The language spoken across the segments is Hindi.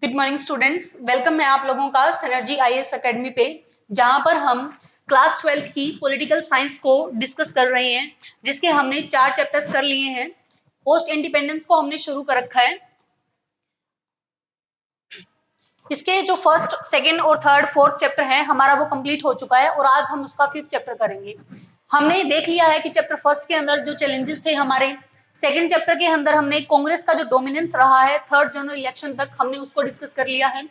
गुड मॉर्निंग स्टूडेंट्स, वेलकम है आप लोगों का सिनर्जी आईएएस एकेडमी पे, जहां पर हम क्लास 12th की पॉलिटिकल साइंस को डिस्कस कर रहे हैं, जिसके हमने 4 चैप्टर्स कर लिए हैं। पोस्ट इंडिपेंडेंस को हमने शुरू कर रखा है। इसके जो फर्स्ट, सेकंड और थर्ड, फोर्थ चैप्टर है हमारा वो कंप्लीट हो चुका है और आज हम उसका 5th चैप्टर करेंगे। हमने देख लिया है कि चैप्टर फर्स्ट के अंदर जो चैलेंजेस थे हमारे, सेकंड चैप्टर के अंदर हमने कांग्रेस का जो डोमिनेंस रहा है थर्ड जनरल इलेक्शन तक हमने उसको डिस्कस कर लिया है।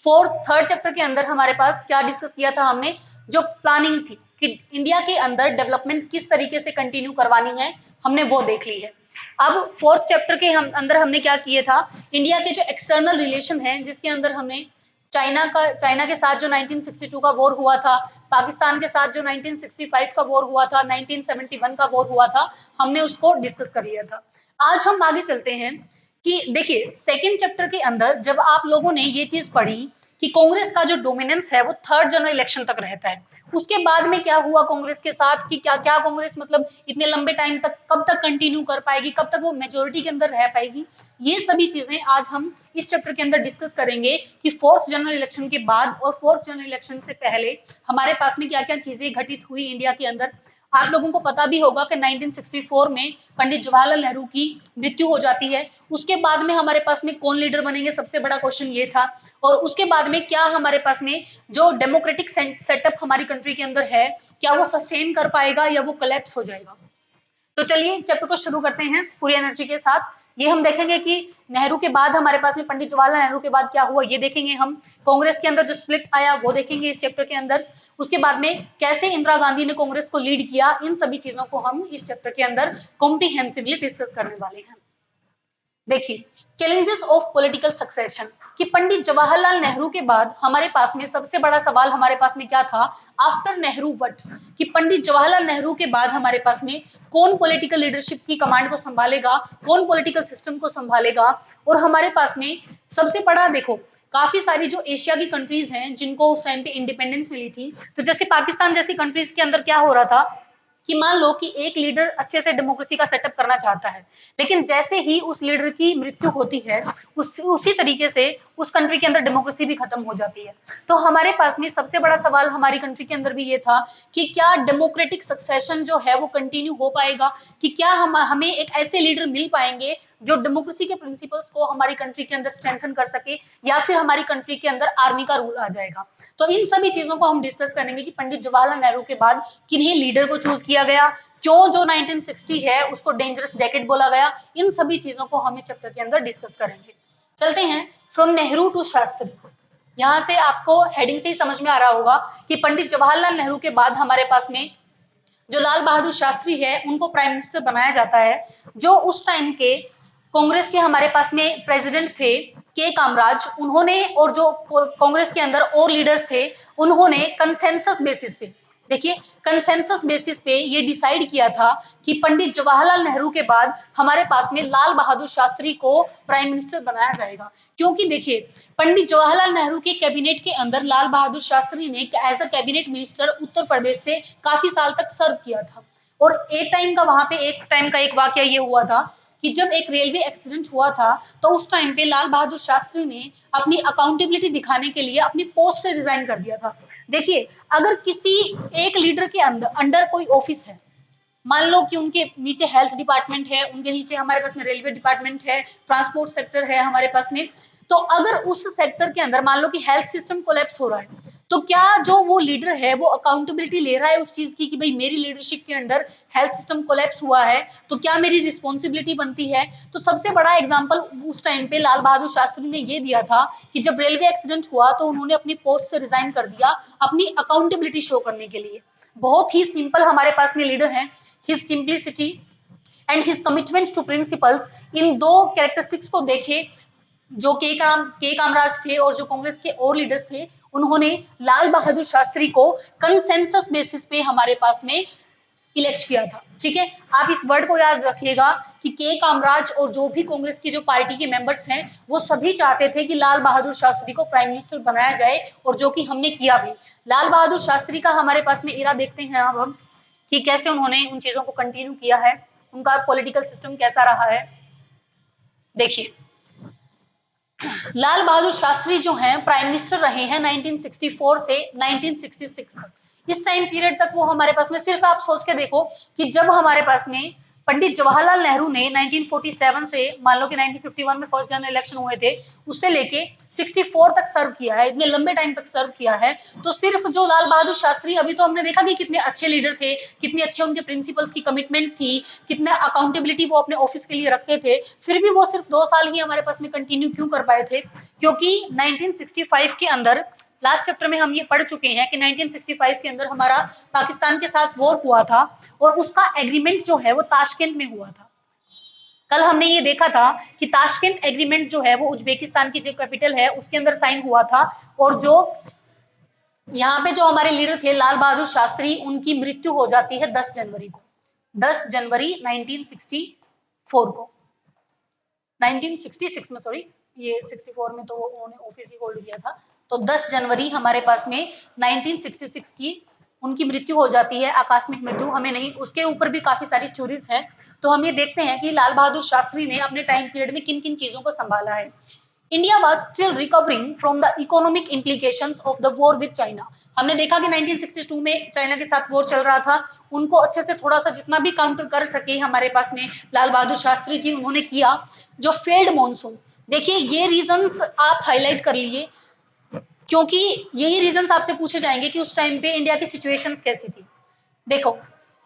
थर्ड चैप्टर के अंदर हमारे पास क्या डिस्कस किया था हमने, जो प्लानिंग थी कि इंडिया के अंदर डेवलपमेंट किस तरीके से कंटिन्यू करवानी है, हमने वो देख ली है। अब फोर्थ चैप्टर के अंदर हमने क्या किया था, इंडिया के जो एक्सटर्नल रिलेशन है, जिसके अंदर हमने चाइना के साथ जो 1962 का वॉर हुआ था, पाकिस्तान के साथ जो 1965 का वॉर हुआ था, 1971 का वॉर हुआ था, हमने उसको डिस्कस कर लिया था। आज हम आगे चलते हैं कि देखिए सेकंड चैप्टर के अंदर जब आप लोगों ने ये चीज पढ़ी कि कांग्रेस का जो डोमिनेंस है वो थर्ड जनरल इलेक्शन तक रहता है, उसके बाद में क्या हुआ कांग्रेस के साथ कि क्या क्या कांग्रेस मतलब इतने लंबे टाइम तक कब तक कंटिन्यू कर पाएगी, कब तक वो मेजोरिटी के अंदर रह पाएगी, ये सभी चीजें आज हम इस चैप्टर के अंदर डिस्कस करेंगे कि फोर्थ जनरल इलेक्शन के बाद और फोर्थ जनरल इलेक्शन से पहले हमारे पास में क्या क्या चीजें घटित हुई इंडिया के अंदर। आप लोगों को पता भी होगा कि 1964 में पंडित जवाहरलाल नेहरू की मृत्यु हो जाती है। उसके बाद में हमारे पास में कौन लीडर बनेंगे, सबसे बड़ा क्वेश्चन ये था। और उसके बाद में क्या हमारे पास में जो डेमोक्रेटिक सेटअप हमारी कंट्री के अंदर है, क्या वो सस्टेन कर पाएगा या वो कोलैप्स हो जाएगा। तो चलिए चैप्टर को शुरू करते हैं पूरी एनर्जी के साथ। ये हम देखेंगे कि नेहरू के बाद हमारे पास में पंडित जवाहरलाल नेहरू के बाद क्या हुआ, ये देखेंगे हम। कांग्रेस के अंदर जो स्प्लिट आया वो देखेंगे इस चैप्टर के अंदर। उसके बाद में कैसे इंदिरा गांधी ने कांग्रेस को लीड किया, इन सभी चीजों को हम इस चैप्टर के अंदर कॉम्प्रिहेंसिवली डिस्कस करने वाले हैं। देखिए, चैलेंजेस ऑफ पॉलिटिकल सक्सेशन कि पंडित जवाहरलाल नेहरू के बाद हमारे पास में सबसे बड़ा सवाल हमारे पास में क्या था, आफ्टर नेहरू व्हाट, कि पंडित जवाहरलाल नेहरू के बाद हमारे पास में कौन पॉलिटिकल लीडरशिप की कमांड को संभालेगा, कौन पॉलिटिकल सिस्टम को संभालेगा। और हमारे पास में सबसे बड़ा देखो, काफी सारी जो एशिया की कंट्रीज हैं जिनको उस टाइम पे इंडिपेंडेंस मिली थी, तो जैसे पाकिस्तान जैसी कंट्रीज के अंदर क्या हो रहा था कि मान लो कि एक लीडर अच्छे से डेमोक्रेसी का सेटअप करना चाहता है, लेकिन जैसे ही उस लीडर की मृत्यु होती है उसी तरीके से उस कंट्री के अंदर डेमोक्रेसी भी खत्म हो जाती है। तो हमारे पास में सबसे बड़ा सवाल हमारी कंट्री के अंदर भी ये था कि क्या डेमोक्रेटिक सक्सेशन जो है वो कंटिन्यू हो पाएगा, कि क्या हमें एक ऐसे लीडर मिल पाएंगे जो डेमोक्रेसी के प्रिंसिपल्स को हमारी कंट्री के अंदर स्ट्रेंथन कर सके, या फिर हमारी कंट्री के अंदर आर्मी का रूल आ जाएगा। तो इन सभी चीजों को हम डिस्कस करेंगे कि पंडित जवाहरलाल नेहरू के बाद किन्हीं लीडर को चूज किया गया, क्यों जो 1960 है उसको डेंजरस डेकेड बोला गया, इन सभी चीजों को हम इस चैप्टर के अंदर डिस्कस करेंगे। चलते हैं फ्रॉम नेहरू टू शास्त्री। यहां से आपको हेडिंग से ही समझ में आ रहा होगा कि पंडित जवाहरलाल नेहरू के बाद हमारे पास में जो लाल बहादुर शास्त्री है उनको प्राइम मिनिस्टर बनाया जाता है। जो उस टाइम के कांग्रेस के हमारे पास में प्रेसिडेंट थे के कामराज, उन्होंने और जो कांग्रेस के अंदर और लीडर्स थे उन्होंने कंसेंसस बेसिस पे, देखिए कंसेंसस बेसिस पे ये डिसाइड किया था कि पंडित जवाहरलाल नेहरू के बाद हमारे पास में लाल बहादुर शास्त्री को प्राइम मिनिस्टर बनाया जाएगा। क्योंकि देखिए पंडित जवाहरलाल नेहरू के कैबिनेट के अंदर लाल बहादुर शास्त्री ने as a cabinet minister Uttar Pradesh से काफी साल तक सर्व किया था। और एक टाइम का वहां पे एक टाइम का एक वाकया ये हुआ था कि जब एक रेलवे एक्सीडेंट हुआ था तो उस टाइम पे लाल बहादुर शास्त्री ने अपनी अकाउंटेबिलिटी दिखाने के लिए अपनी पोस्ट से रिजाइन कर दिया था। देखिए अगर किसी एक लीडर के अंडर कोई ऑफिस है, मान लो कि उनके नीचे हेल्थ डिपार्टमेंट है, उनके नीचे हमारे पास में रेलवे डिपार्टमेंट है, ट्रांसपोर्ट सेक्टर है हमारे पास में, तो अगर उस सेक्टर के अंदर मान लो कि हेल्थ सिस्टम कोलैप्स हो रहा है, तो क्या जो वो लीडर है वो अकाउंटेबिलिटी ले रहा है उस चीज की कि भाई मेरी लीडरशिप के अंदर हेल्थ सिस्टम कोलैप्स हुआ है, तो क्या मेरी रिस्पॉन्सिबिलिटी बनती है। तो सबसे बड़ा एग्जाम्पल उस टाइम पे लाल बहादुर शास्त्री ने ये दिया था कि जब रेलवे एक्सीडेंट हुआ तो उन्होंने अपनी पोस्ट से रिजाइन कर दिया अपनी अकाउंटेबिलिटी शो करने के लिए। बहुत ही सिंपल हमारे पास में लीडर है, his simplicity and his commitment to principles, इन दो कैरेक्टरिस्टिक्स को देखे जो के कामराज थे और जो कांग्रेस के और लीडर्स थे, उन्होंने लाल बहादुर शास्त्री को कंसेंसस बेसिस पे हमारे पास में इलेक्ट किया था। ठीक है, आप इस वर्ड को याद रखिएगा कि के कामराज और जो भी कांग्रेस की जो पार्टी के मेंबर्स हैं वो सभी चाहते थे कि लाल बहादुर शास्त्री को प्राइम मिनिस्टर बनाया जाए, और जो कि हमने किया भी। लाल बहादुर शास्त्री का हमारे पास में इरा देखते हैं अब हम कि कैसे उन्होंने उन चीजों को कंटिन्यू किया है, उनका पॉलिटिकल सिस्टम कैसा रहा है। देखिए लाल बहादुर शास्त्री जो हैं प्राइम मिनिस्टर रहे हैं 1964 से 1966 तक। इस टाइम पीरियड तक वो हमारे पास में, सिर्फ आप सोच के देखो कि जब हमारे पास में पंडित जवाहरलाल नेहरू ने 1947 से, मान लो कि 1951 में फर्स्ट जनरल इलेक्शन हुए थे, उससे लेके 64 तक सर्व किया है, इतने लंबे टाइम तक सर्व किया है, तो सिर्फ जो लाल बहादुर शास्त्री, अभी तो हमने देखा कि कितने अच्छे लीडर थे, कितने अच्छे उनके प्रिंसिपल्स की कमिटमेंट थी, कितना अकाउंटेबिलिटी वो अपने ऑफिस के लिए रखते थे, फिर भी वो सिर्फ 2 साल ही हमारे पास में कंटिन्यू क्यों कर पाए थे? क्योंकि 1965 के अंदर, लास्ट चैप्टर में हम ये पढ़ चुके हैं कि 1965 के अंदर हमारा पाकिस्तान के साथ वॉर हुआ था और उसका एग्रीमेंट जो है वो ताशकंद में हुआ था। कल हमने ये देखा था कि ताशकंद एग्रीमेंट जो है वो उज्बेकिस्तान की जो कैपिटल है उसके अंदर साइन हुआ था, और जो यहाँ पे जो हमारे लीडर थे लाल बहादुर शास्त्री, उनकी मृत्यु हो जाती है 10 जनवरी को, 10 जनवरी 1964 को, 1966 में, सॉरी, ये 64 में तो उन्होंने ऑफिस ही होल्ड किया था, तो 10 जनवरी हमारे पास में 1966 की उनकी मृत्यु हो जाती है, आकस्मिक मृत्यु, हमें नहीं, उसके ऊपर भी काफी सारी थ्योरीज हैं। तो हम ये देखते हैं कि लाल बहादुर शास्त्री ने अपने टाइम पीरियड में किन किन चीजों को संभाला है। India was still recovering from the economic implications of the war with China। हमने देखा कि 1962 में चाइना के साथ वॉर चल रहा था, उनको अच्छे से थोड़ा सा जितना भी काउंटर कर सके हमारे पास में लाल बहादुर शास्त्री जी, उन्होंने किया। जो फेल्ड मॉनसून, देखिए ये रीजंस आप हाईलाइट कर लीजिए, क्योंकि यही रीजंस आपसे पूछे जाएंगे कि उस टाइम पे इंडिया की सिचुएशंस कैसी थी। देखो,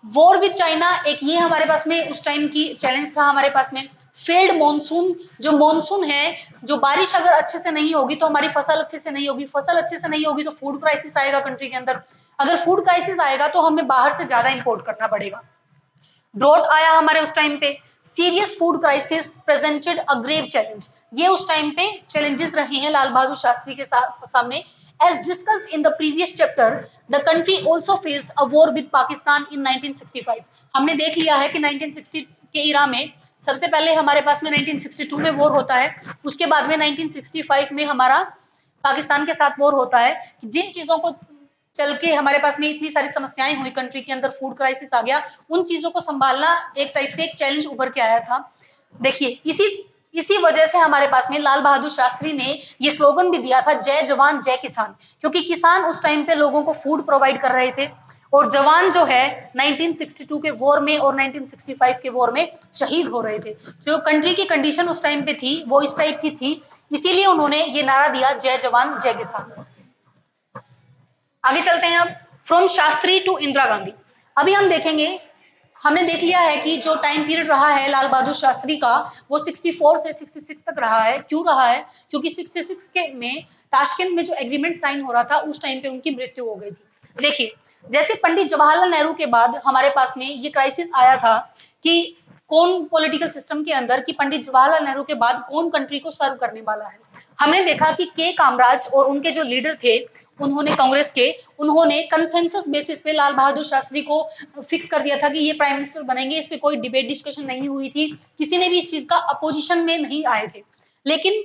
वॉर विद चाइना एक ये हमारे पास में उस टाइम की चैलेंज था हमारे पास में। फेल्ड मॉनसून, जो मॉनसून है, जो बारिश अगर अच्छे से नहीं होगी तो हमारी फसल अच्छे से नहीं होगी, फसल अच्छे से नहीं होगी तो फूड क्राइसिस आएगा कंट्री के अंदर, अगर फूड क्राइसिस आएगा तो हमें बाहर से ज्यादा इंपोर्ट करना पड़ेगा। ड्रॉट आया हमारे उस टाइम पे, serious food crisis presented a grave challenge, ये उस टाइम पे चैलेंजेस रहे हैं लाल बहादुर शास्त्री के सामने। As discussed in the previous chapter, the country also faced a war with Pakistan in 1965। हमने देख लिया है कि 1960 के इरा में सबसे पहले हमारे पास में 1962 में वॉर होता है, उसके बाद में 1965 में हमारा पाकिस्तान के साथ वॉर होता है। जिन चीजों को चल के हमारे पास में इतनी सारी समस्याएं हुई, कंट्री के अंदर फूड क्राइसिस आ गया, उन चीजों को संभालना एक टाइप से एक चैलेंज उभर के आया था। देखिए, इसी वजह से हमारे पास में लाल बहादुर शास्त्री ने ये स्लोगन भी दिया था, जय जवान जय किसान, क्योंकि किसान उस टाइम पे लोगों को फूड प्रोवाइड कर रहे थे, और जवान जो है 1962 के वॉर में और 1965 के वॉर में शहीद हो रहे थे। तो कंट्री की कंडीशन उस टाइम पे थी वो इस टाइप की थी, इसीलिए उन्होंने ये नारा दिया, जय जवान जय किसान। आगे चलते हैं अब, फ्रॉम शास्त्री टू इंदिरा गांधी। अभी हम देखेंगे, हमने देख लिया है कि जो टाइम पीरियड रहा है लाल बहादुर शास्त्री का वो 64 से 66 तक रहा है। क्यों रहा है? क्योंकि 66 के में ताशकंद में जो एग्रीमेंट साइन हो रहा था उस टाइम पे उनकी मृत्यु हो गई थी। देखिए, जैसे पंडित जवाहरलाल नेहरू के बाद हमारे पास में ये क्राइसिस आया था कि कौन पॉलिटिकल सिस्टम के अंदर, कि पंडित जवाहरलाल नेहरू के बाद कौन कंट्री को सर्व करने वाला है। हमने देखा कि के कामराज और उनके जो लीडर थे, उन्होंने कांग्रेस के, उन्होंने कंसेंसस बेसिस पे लाल बहादुर शास्त्री को फिक्स कर दिया था कि ये प्राइम मिनिस्टर बनेंगे। इस पे कोई डिबेट डिस्कशन नहीं हुई थी, किसी ने भी इस चीज का अपोजिशन में नहीं आए थे। लेकिन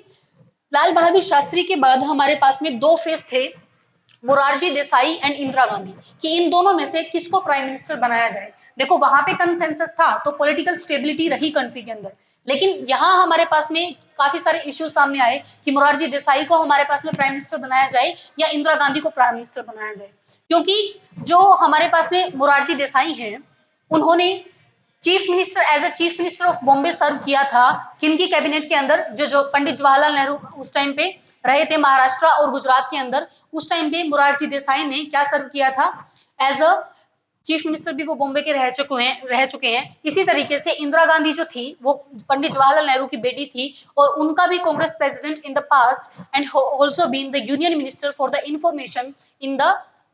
लाल बहादुर शास्त्री के बाद हमारे पास में 2 फेस थे, मोरारजी देसाई एंड इंदिरा गांधी, कि इन दोनों में से किसको प्राइम मिनिस्टर बनाया जाए। देखो, वहां पे कंसेंसस था तो पॉलिटिकल स्टेबिलिटी रही कंट्री के अंदर, लेकिन यहाँ हमारे पास में काफी सारे इश्यू सामने आए कि मोरारजी देसाई को हमारे पास में प्राइम मिनिस्टर बनाया जाए या इंदिरा गांधी को प्राइम मिनिस्टर बनाया जाए। क्योंकि जो हमारे पास में मोरारजी देसाई हैं, उन्होंने chief minister, as a chief minister of Bombay serve किया था, किनकी कैबिनेट के अंदर, जो पंडित जवाहरलाल नेहरू उस टाइम पे रहे थे महाराष्ट्र और गुजरात के अंदर, उस टाइम पे मोरारजी देसाई ने क्या सर्व किया था, एज अ चीफ मिनिस्टर भी वो बॉम्बे के रह चुके हैं। इसी तरीके से इंदिरा गांधी जो थी वो पंडित जवाहरलाल नेहरू की बेटी थी, और उनका भी Congress president in the past and also been the union minister for the information in the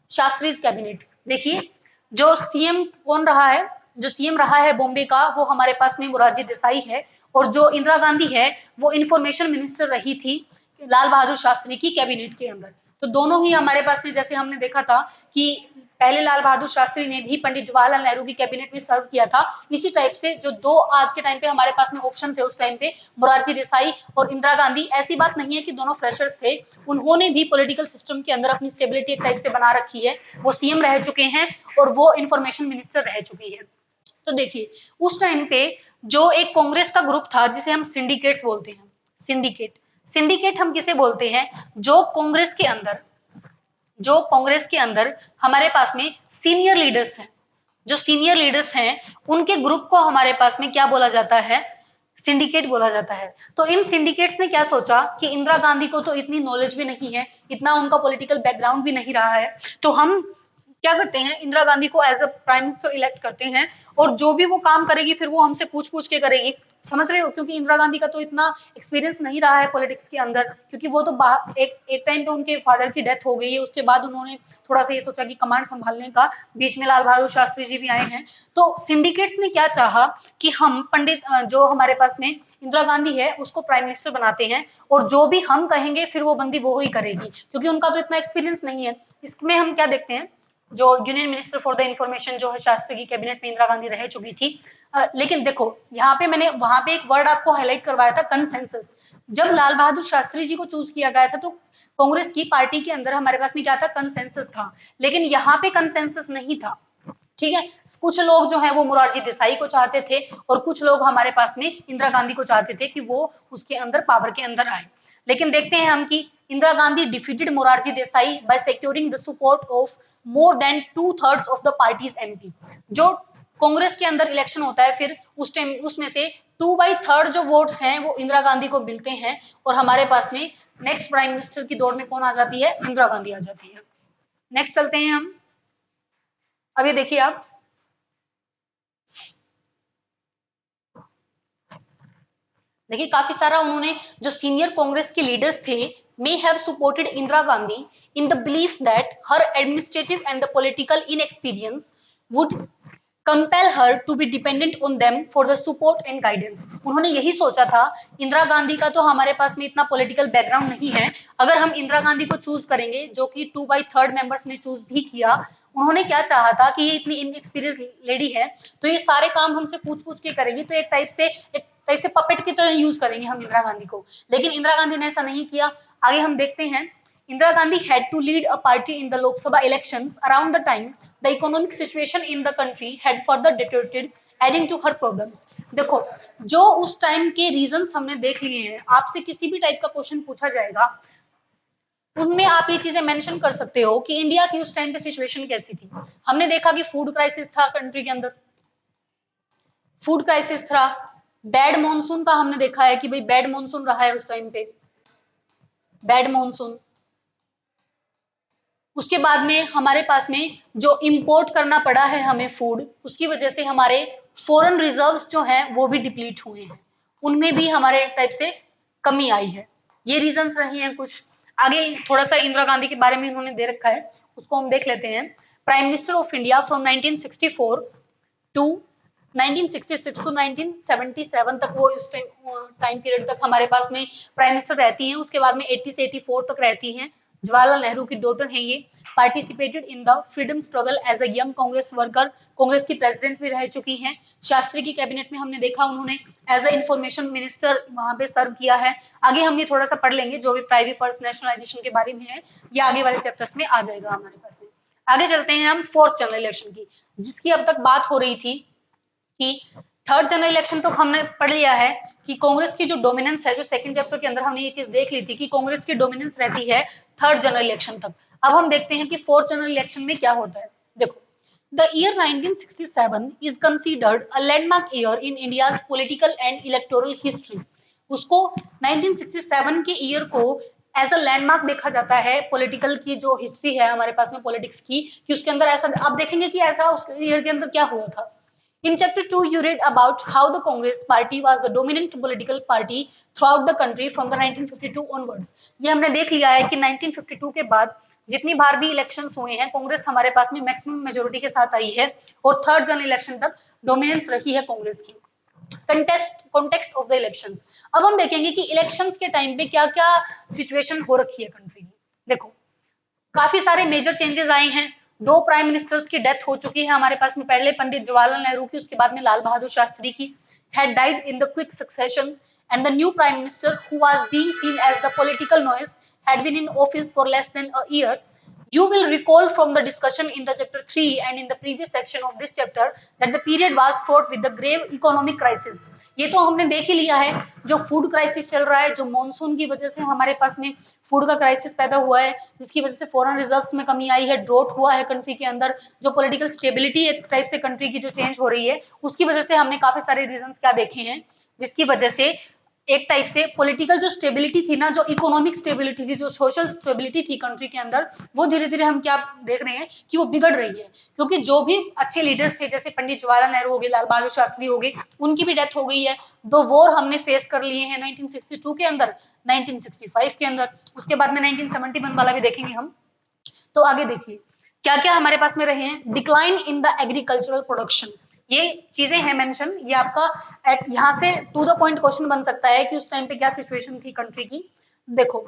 Shastri's cabinet. देखिए, जो सीएम कौन रहा है, जो सीएम रहा है बॉम्बे का, वो हमारे पास में मोरारजी देसाई है, और जो इंदिरा गांधी है वो इंफॉर्मेशन मिनिस्टर रही थी लाल बहादुर शास्त्री की कैबिनेट के अंदर। तो दोनों ही हमारे पास में, जैसे हमने देखा था कि पहले लाल बहादुर शास्त्री ने भी पंडित जवाहरलाल नेहरू की कैबिनेट में सर्व किया था, इसी टाइप से जो 2 आज के टाइम पे हमारे पास में ऑप्शन थे उस टाइम पे, मोरारजी देसाई और इंदिरा गांधी। ऐसी बात नहीं है कि दोनों फ्रेशर्स थे, उन्होंने भी पॉलिटिकल सिस्टम के अंदर अपनी स्टेबिलिटी एक टाइप से बना रखी है, वो सीएम रह चुके हैं और वो इंफॉर्मेशन मिनिस्टर रह चुकी है। तो देखिए, उस टाइम पे जो एक कांग्रेस का ग्रुप था जिसे हम सिंडिकेट्स बोलते हैं, सिंडिकेट सिंडिकेट हम किसे बोलते हैं? जो कांग्रेस के अंदर हमारे पास में सीनियर लीडर्स हैं, जो सीनियर लीडर्स हैं उनके ग्रुप को हमारे पास में क्या बोला जाता है? सिंडिकेट बोला जाता है। तो इन सिंडिकेट्स ने क्या सोचा कि इंदिरा गांधी को तो इतनी नॉलेज भी नहीं है, इतना उनका पॉलिटिकल बैकग्राउंड भी नहीं रहा है, तो हम क्या करते हैं, इंदिरा गांधी को as a prime minister elect करते हैं और जो भी वो काम करेगी फिर वो हमसे पूछ पूछ के करेगी। समझ रहे हो? क्योंकि इंदिरा गांधी का तो इतना एक्सपीरियंस नहीं रहा है पॉलिटिक्स के अंदर, क्योंकि वो तो एक टाइम पे उनके फादर की डेथ हो गई है, उसके बाद उन्होंने थोड़ा सा ये सोचा कि कमांड संभालने का, बीच में लाल बहादुर शास्त्री जी भी आए हैं। तो सिंडिकेट्स ने क्या चाहा कि हम जो हमारे पास में इंदिरा गांधी है उसको प्राइम मिनिस्टर बनाते हैं और जो भी हम कहेंगे फिर वो बंदी वो ही करेगी, क्योंकि उनका तो इतना एक्सपीरियंस नहीं है। इसमें हम क्या देखते हैं, जो union minister for the information जो है शास्त्री की कैबिनेट में इंदिरा गांधी रह चुकी थी। लेकिन देखो यहाँ पे मैंने वहां पे एक वर्ड आपको हाईलाइट करवाया था, कंसेंसस। जब लाल बहादुर शास्त्री जी को चूज किया गया था तो कांग्रेस की पार्टी के अंदर हमारे पास में क्या था? कंसेंसस था। लेकिन यहाँ पे कंसेंसस नहीं था, ठीक है। कुछ लोग जो है वो मोरारजी देसाई को चाहते थे और कुछ लोग हमारे पास में इंदिरा गांधी को चाहते थे कि वो उसके अंदर पावर के अंदर आए। लेकिन देखते हैं हम कि Indira Gandhi defeated Morarji Desai by securing the support of more than 2/3 of the parties MP. जो कांग्रेस के अंदर इलेक्शन होता है फिर उस टाइम उसमें से 2/3 जो वोट्स हैं वो इंदिरा गांधी को मिलते हैं और हमारे पास में नेक्स्ट प्राइम मिनिस्टर की दौड़ में कौन आ जाती है? इंदिरा गांधी आ जाती है। नेक्स्ट चलते हैं हम। अब ये देखिए आप, देखिए काफी सारा उन्होंने, जो सीनियर कांग्रेस के लीडर्स थे, may have supported Indira Gandhi in the belief that her administrative and the political inexperience would compel her to be dependent on them for the support and guidance। उन्होंने यही सोचा था, इंदिरा गांधी का तो हमारे पास में इतना पॉलिटिकल बैकग्राउंड नहीं है, अगर हम इंदिरा गांधी को चूज करेंगे, जो कि 2/3 मेंबर्स ने चूज भी किया। उन्होंने क्या चाहा था कि ये इतनी इनएक्सपीरियंस लेडी है तो ये सारे काम हमसे पूछ पूछ के करेगी, तो एक टाइप से पपेट की तरह यूज करेंगे हम इंदिरा गांधी को। लेकिन इंदिरा गांधी ने ऐसा नहीं किया। आगे हम देखते हैं, Indira Gandhi had to lead a party in the Lok Sabha elections around the time the economic situation in the country had further deteriorated, adding to her problems। देखो, जो उस टाइम के रीजंस हमने देख लिए हैं, आपसे किसी भी टाइप का क्वेश्चन पूछा जाएगा उनमें आप ये चीजें मेंशन कर सकते हो कि इंडिया की उस टाइम पे सिचुएशन कैसी थी। हमने देखा कि फूड क्राइसिस था कंट्री के अंदर, फूड क्राइसिस था, बैड मॉनसून का हमने देखा है कि भाई बैड मॉनसून रहा है उस टाइम पे, बैड मॉनसून। उसके बाद में हमारे पास में जो इंपोर्ट करना पड़ा है हमें फूड, उसकी वजह से हमारे फॉरेन रिजर्व्स जो हैं वो भी डिप्लीट हुए हैं, उनमें भी हमारे टाइप से कमी आई है। ये रीजंस रही हैं कुछ। आगे थोड़ा सा इंदिरा गांधी के बारे में इन्होंने दे रखा है, उसको हम देख लेते हैं। Prime minister of India from 1964 to 1966 to 1977 तक, वो इस टाइम पीरियड तक हमारे पास में प्राइम मिनिस्टर रहती हैं। उसके बाद में 80 से 84 तक रहती हैं। जवाहरलाल नेहरू की डॉटर हैं ये। Participated in the freedom struggle as a young Congress worker, Congress की प्रेसिडेंट भी रह चुकी हैं। शास्त्री की कैबिनेट में हमने देखा उन्होंने एज अ इंफॉर्मेशन मिनिस्टर वहां पे सर्व किया है। आगे हम ये थोड़ा सा पढ़ लेंगे, जो भी प्राइवेट पर्स नेशनलाइजेशन के बारे में है ये आगे वाले चैप्टर्स में आ जाएगा हमारे पास में। आगे चलते हैं हम फोर्थ जनरल इलेक्शन की, जिसकी अब तक बात हो रही थी कि थर्ड जनरल इलेक्शन तो हमने पढ़ लिया है कि कांग्रेस की जो डोमिनेंस है, जो सेकंड चैप्टर के अंदर हमने ये चीज देख ली थी कि कांग्रेस की डोमिनेंस रहती है थर्ड जनरल इलेक्शन तक। अब हम देखते हैं कि फोर्थ जनरल इलेक्शन में क्या होता है। देखो, the year 1967 is considered a landmark year in India's political and electoral history. उसको 1967 के ईयर को एज अ लैंडमार्क देखा जाता है पॉलिटिकल की जो हिस्ट्री है हमारे पास में पॉलिटिक्स की, कि उसके अंदर ऐसा आप देखेंगे कि ऐसा उस ईयर के अंदर क्या हुआ था। In chapter 2, you read about how the Congress party was the dominant political party throughout the country from the 1952 onwards। ये हमने देख लिया है कि 1952 के बाद जितनी बार भी इलेक्शंस हुए हैं कांग्रेस हमारे पास में मैक्सिमम मेजोरिटी के साथ आई है और थर्ड जनरल इलेक्शन तक डोमिनेंस रही है कांग्रेस की। कॉन्टेक्स्ट ऑफ द इलेक्शंस, अब हम देखेंगे कि इलेक्शंस के टाइम पे क्या क्या सिचुएशन हो रखी है कंट्री की। देखो, काफी सारे मेजर चेंजेस आए हैं। दो प्राइम मिनिस्टर्स की डेथ हो चुकी है हमारे पास में, पहले पंडित जवाहरलाल नेहरू की, उसके बाद में लाल बहादुर शास्त्री की had died in the quick succession, and the new prime minister who was being seen as the political noise had been in office for less than a year You will recall from the discussion in the chapter 3 and in the previous section of this chapter that the period was fraught with the grave economic crisis. ये तो हमने देख ही लिया है, जो फूड क्राइसिस चल रहा है, जो मॉनसून की वजह से हमारे पास में फूड का क्राइसिस पैदा हुआ है, जिसकी वजह से फॉरेन रिजर्व्स में कमी आई है, ड्रॉट हुआ है कंट्री के अंदर, जो पॉलिटिकल स्टेबिलिटी एक टाइप से कंट्री की जो चेंज हो रही है, उसकी वजह से हमने काफी सारे रीजंस क्या देखे हैं, जिसकी वजह से एक टाइप से पॉलिटिकल जो स्टेबिलिटी थी ना, जो इकोनॉमिक स्टेबिलिटी थी, जो सोशल स्टेबिलिटी थी कंट्री के अंदर, वो धीरे धीरे हम क्या देख रहे हैं कि वो बिगड़ रही है, क्योंकि जो भी अच्छे लीडर्स थे, जैसे पंडित जवाहरलाल नेहरू हो गए, लाल बहादुर शास्त्री हो गए, उनकी भी डेथ हो गई है। 2 वॉर हमने फेस कर लिए हैं 1962 के अंदर, 1965 के अंदर, उसके बाद में 1971 वाला भी देखेंगे हम। तो आगे देखिए क्या क्या हमारे पास में रहे हैं। Decline in the agricultural production, ये चीजें हैं मेंशन, ये आपका यहाँ से टू द पॉइंट क्वेश्चन बन सकता है कि उस टाइम पे क्या सिचुएशन थी कंट्री की। देखो,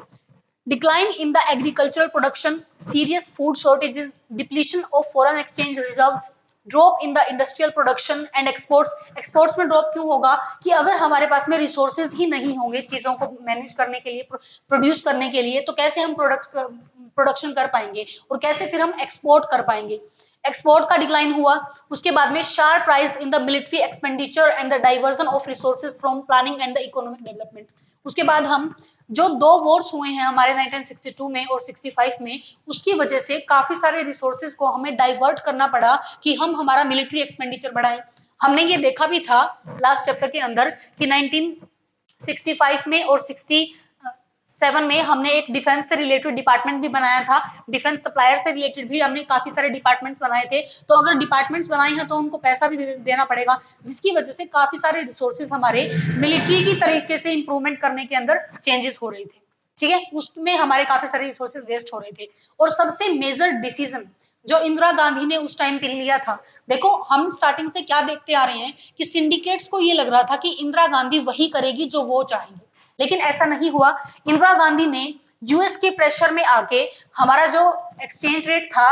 decline in the agricultural production, serious food shortages, depletion of foreign exchange reserves, drop in the industrial production and exports. Exports में ड्रॉप क्यों होगा कि अगर हमारे पास में रिसोर्सेज ही नहीं होंगे चीजों को मैनेज करने के लिए, प्रोड्यूस करने के लिए, तो कैसे हम प्रोडक्शन कर पाएंगे और कैसे फिर हम एक्सपोर्ट कर पाएंगे। एक्सपोर्ट का डिक्लाइन हुआ। उसके बाद में sharp rise in the military expenditure and the diversion of resources from planning and the economic development. उसके बाद हम जो 2 वॉर्स हुए हैं हमारे 1962 में और 65 में, उसकी वजह से काफी सारे रिसोर्सेज को हमें डाइवर्ट करना पड़ा कि हम हमारा मिलिट्री एक्सपेंडिचर बढ़ाएं। हमने ये देखा भी था लास्ट चैप्टर के अंदर कि 1965 में और 67 में हमने एक डिफेंस से रिलेटेड डिपार्टमेंट भी बनाया था, डिफेंस सप्लायर से रिलेटेड भी हमने काफी सारे डिपार्टमेंट्स बनाए थे। तो अगर डिपार्टमेंट्स बनाए हैं तो उनको पैसा भी देना पड़ेगा, जिसकी वजह से काफी सारे रिसोर्सेज हमारे मिलिट्री की तरीके से इंप्रूवमेंट करने के अंदर चेंजेस हो रहे थे। ठीक है, उसमें हमारे काफी सारे रिसोर्सेज वेस्ट हो रहे थे। और सबसे मेजर डिसीजन जो इंदिरा गांधी ने उस टाइम पे लिया था, देखो हम स्टार्टिंग से क्या देखते आ रहे हैं कि सिंडिकेट्स को ये लग रहा था कि इंदिरा गांधी वही करेगी जो वो चाहेंगे, लेकिन ऐसा नहीं हुआ। इंदिरा गांधी ने यूएस के प्रेशर में आके हमारा जो एक्सचेंज रेट था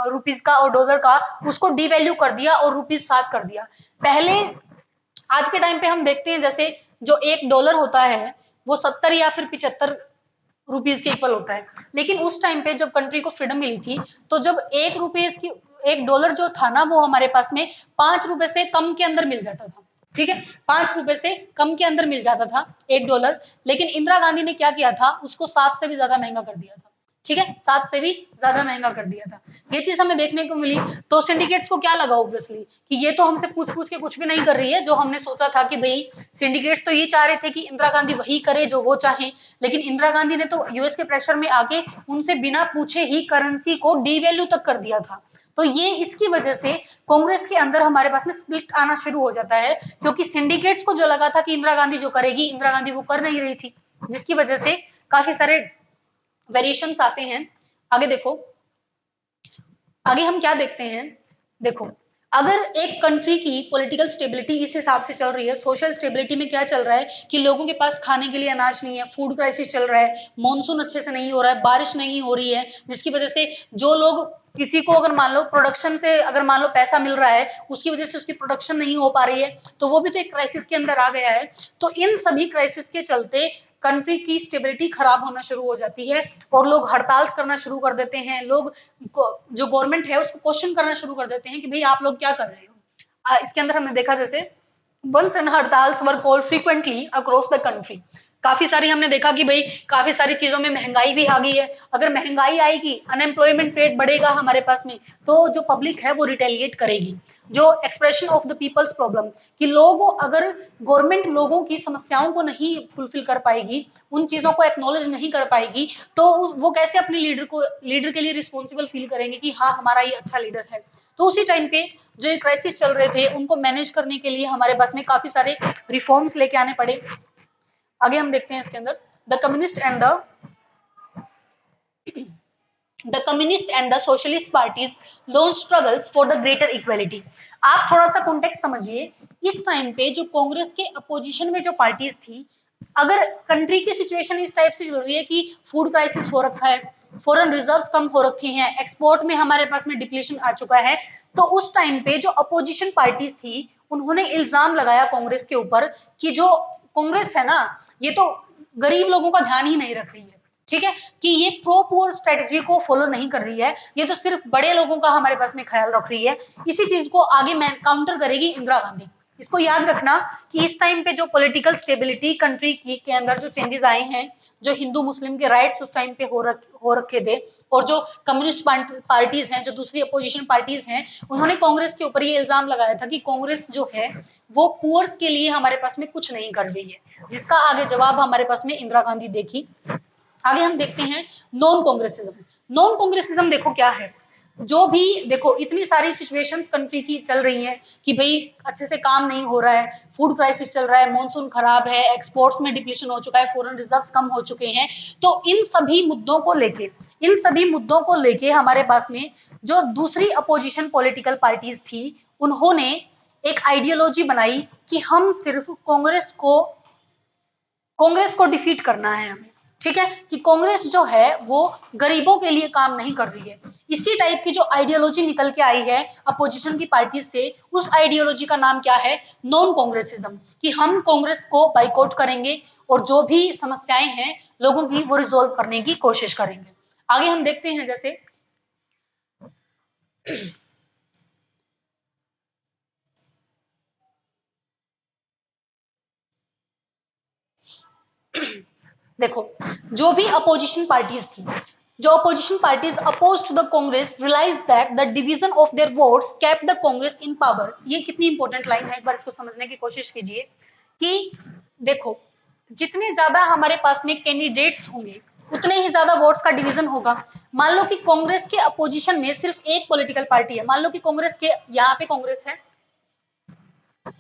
रुपीज का और डॉलर का, उसको डिवैल्यू कर दिया और रुपीज 7 कर दिया। पहले आज के टाइम पे हम देखते हैं जैसे जो $1 होता है वो 70 या फिर 75 रुपीज के इक्वल होता है, लेकिन उस टाइम पे जब कंट्री को फ्रीडम मिली थी, तो जब $1 जो था ना, वो हमारे पास में $5 से कम के अंदर मिल जाता था। ठीक है, $5 से कम के अंदर मिल जाता था $1, लेकिन इंदिरा गांधी ने क्या किया था, उसको 7 से भी ज्यादा महंगा कर दिया था। ठीक है, 7 से भी ज्यादा महंगा कर दिया था। ये चीज हमें देखने को मिली। तो सिंडिकेट्स को क्या लगा ऑब्वियसली कि ये तो हमसे पूछ पूछ के कुछ भी नहीं कर रही है, जो हमने सोचा था कि भाई सिंडिकेट्स तो ये चाह रहे थे कि इंदिरा गांधी वही करे जो वो चाहे, लेकिन इंदिरा गांधी ने तो यूएस के प्रेशर में आके उनसे बिना पूछे ही करेंसी को डीवैल्यू तक कर दिया था। तो ये इसकी वजह से कांग्रेस के अंदर हमारे पास में स्प्लिट आना शुरू हो जाता है, क्योंकि सिंडिकेट्स को जो लगा था कि इंदिरा गांधी जो करेगी, इंदिरा गांधी वो कर नहीं रही थी, जिसकी वजह से काफी सारे वेरिएशंस आते हैं। आगे देखो, आगे हम क्या देखते हैं। देखो, अगर एक कंट्री की पॉलिटिकल स्टेबिलिटी इस हिसाब से चल रही है, सोशल स्टेबिलिटी में क्या चल रहा है कि लोगों के पास खाने के लिए अनाज नहीं है, फूड क्राइसिस चल रहा है, मॉनसून अच्छे से नहीं हो रहा है, बारिश नहीं हो रही है, जिसकी वजह से जो लोग किसी को अगर मान लो प्रोडक्शन से अगर मान लो पैसा मिल रहा है, उसकी वजह से उसकी प्रोडक्शन नहीं हो पा रही है, तो वो भी तो एक क्राइसिस के अंदर आ गया है। तो इन सभी क्राइसिस के चलते कंट्री की स्टेबिलिटी खराब होना शुरू हो जाती है और लोग हड़ताल करना शुरू कर देते हैं। लोग जो गवर्नमेंट है उसको क्वेश्चन करना शुरू कर देते हैं कि भाई आप लोग क्या कर रहे हो। इसके अंदर हमने देखा जैसे bandhs and hartals were called frequently across the country. काफी सारी हमने देखा कि भाई काफी सारी चीजों में महंगाई भी आ गई है। अगर महंगाई आएगी, अनएम्प्लॉयमेंट रेट बढ़ेगा हमारे पास में, तो जो पब्लिक है वो रिटेलिएट करेगी। जो expression of the peoples problem कि लोग अगर गवर्नमेंट लोगों की समस्याओं को नहीं फुलफिल कर पाएगी, उन चीजों को एक्नॉलेज नहीं कर पाएगी, तो वो कैसे अपने लीडर के लिए रिस्पॉन्सिबल फील करेंगे कि हाँ हमारा ये अच्छा लीडर है। तो उसी टाइम पे जो ये क्राइसिस चल रहे थे उनको मैनेज करने के लिए हमारे पास में काफी सारे रिफॉर्म्स लेके आने पड़े। आगे हम देखते हैं इसके अंदर the communist and the socialist parties launch struggles for the greater equality. आप थोड़ा सा कॉन्टेक्स्ट समझिए। इस टाइम पे जो कांग्रेस के अपोजिशन में जो पार्टीज थी, अगर कंट्री की सिचुएशन इस टाइप से चल रही है कि फूड क्राइसिस हो रखा है, फॉरेन रिजर्व्स कम हो रखे हैं, एक्सपोर्ट में हमारे पास में डिप्लेशन आ चुका है, तो उस टाइम पे जो अपोजिशन पार्टीज थी उन्होंने इल्जाम लगाया कांग्रेस के ऊपर कि जो कांग्रेस है ना, ये तो गरीब लोगों का ध्यान ही नहीं रख रही है। ठीक है, कि ये प्रो पुअर स्ट्रेटजी को फॉलो नहीं कर रही है, ये तो सिर्फ बड़े लोगों का हमारे पास में ख्याल रख रही है। इसी चीज को आगे मैं काउंटर करेगी इंदिरा गांधी। इसको याद रखना कि इस टाइम पे जो पॉलिटिकल स्टेबिलिटी कंट्री की के अंदर जो चेंजेस आए हैं, जो हिंदू मुस्लिम के राइट्स उस टाइम पे हो रखे थे, और जो कम्युनिस्ट पार्टीज हैं, जो दूसरी अपोजिशन पार्टीज हैं, उन्होंने कांग्रेस के ऊपर ये इल्जाम लगाया था कि कांग्रेस जो है वो पुअर्स के लिए हमारे पास में कुछ नहीं कर रही है, जिसका आगे जवाब हमारे पास में इंदिरा गांधी देखी। आगे हम देखते हैं नॉन कांग्रेसिज्म। नॉन कांग्रेसिज्म देखो क्या है। जो भी देखो इतनी सारी सिचुएशंस कंट्री की चल रही हैं कि भाई अच्छे से काम नहीं हो रहा है, फूड क्राइसिस चल रहा है, मॉनसून खराब है, एक्सपोर्ट्स में डिप्लीशन हो चुका है, फॉरेन रिजर्व्स कम हो चुके हैं। तो इन सभी मुद्दों को लेके हमारे पास में जो दूसरी अपोजिशन पॉलिटिकल पार्टीज थी, उन्होंने एक आइडियोलॉजी बनाई कि हम सिर्फ कांग्रेस को डिफीट करना है हमें। ठीक है, कि कांग्रेस जो है वो गरीबों के लिए काम नहीं कर रही है। इसी टाइप की जो आइडियोलॉजी निकल के आई है अपोजिशन की पार्टी से, उस आइडियोलॉजी का नाम क्या है? नॉन कांग्रेसिज्म, कि हम कांग्रेस को बाइकआउट करेंगे और जो भी समस्याएं हैं लोगों की वो रिजोल्व करने की कोशिश करेंगे। आगे हम देखते हैं जैसे देखो, जो भी अपोजिशन पार्टीज थी, जो opposition parties oppose to the Congress realize that the division of their votes kept the Congress in power. ये कितनी इंपॉर्टेंट लाइन है, एक बार इसको समझने की कोशिश कीजिए कि देखो, जितने ज्यादा हमारे पास में कैंडिडेट्स होंगे उतने ही ज्यादा वोट्स का डिवीजन होगा। मान लो कि कांग्रेस के अपोजिशन में सिर्फ एक पॉलिटिकल पार्टी है, मान लो कि कांग्रेस के यहाँ पे कांग्रेस है,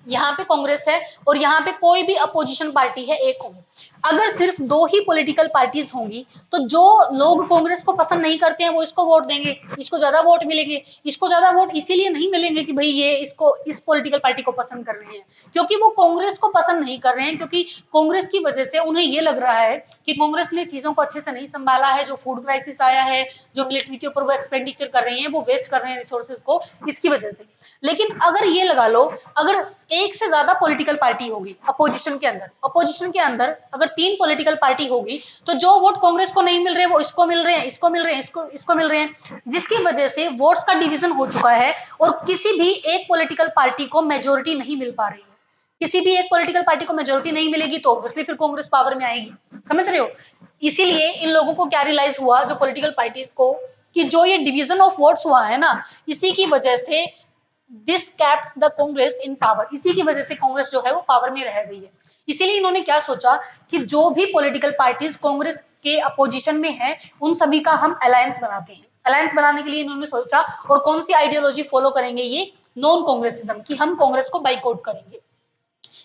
यहाँ पे कांग्रेस है, और यहाँ पे कोई भी अपोजिशन पार्टी है एक होगी। अगर सिर्फ दो ही पॉलिटिकल पार्टीज होंगी तो जो लोग कांग्रेस को पसंद नहीं करते हैं वो इसको वोट देंगे, इसको ज्यादा वोट मिलेंगे। इसको ज्यादा वोट इसीलिए नहीं मिलेंगे कि भाई ये इसको इस पॉलिटिकल पार्टी को पसंद कर रहे हैं, क्योंकि वो कांग्रेस को पसंद नहीं कर रहे हैं, क्योंकि कांग्रेस की वजह से उन्हें ये लग रहा है कि कांग्रेस ने चीजों को अच्छे से नहीं संभाला है। जो फूड क्राइसिस आया है, जो मिलिट्री के ऊपर वो एक्सपेंडिचर कर रहे हैं, वो वेस्ट कर रहे हैं रिसोर्सेज को, इसकी वजह से। लेकिन अगर ये लगा लो, अगर एक से ज्यादा पॉलिटिकल पार्टी होगी अपोजिशन के अंदर अगर तीन पॉलिटिकल पार्टी होगी, तो जो वोट कांग्रेस को नहीं मिल रहे वो इसको मिल रहे हैं, इसको मिल रहे हैं, इसको मिल रहे हैं, जिसकी वजह से वोट्स का डिवीजन हो चुका है और किसी भी एक पॉलिटिकल पार्टी को मेजोरिटी नहीं मिल पा रही है। किसी भी एक पॉलिटिकल पार्टी को मेजोरिटी नहीं मिलेगी तो ऑब्वियसली फिर कांग्रेस पावर में आएगी। समझ रहे हो? इसीलिए इन लोगों को क्या रियलाइज हुआ, जो पॉलिटिकल पार्टीज को, कि जो ये डिवीजन ऑफ वोट्स हुआ है ना, इसी की वजह से this caps the Congress in power, इसी की वजह से कांग्रेस जो है वो पावर में रह गई है। इसीलिए इन्होंने क्या सोचा कि जो भी पॉलिटिकल पार्टीज कांग्रेस के अपोजिशन में है उन सभी का हम अलायंस बनाते हैं। अलायंस बनाने के लिए इन्होंने सोचा, और कौन सी आइडियोलॉजी फॉलो करेंगे? ये नॉन कांग्रेसिज्म, कि हम कांग्रेस को बाइकआउट करेंगे।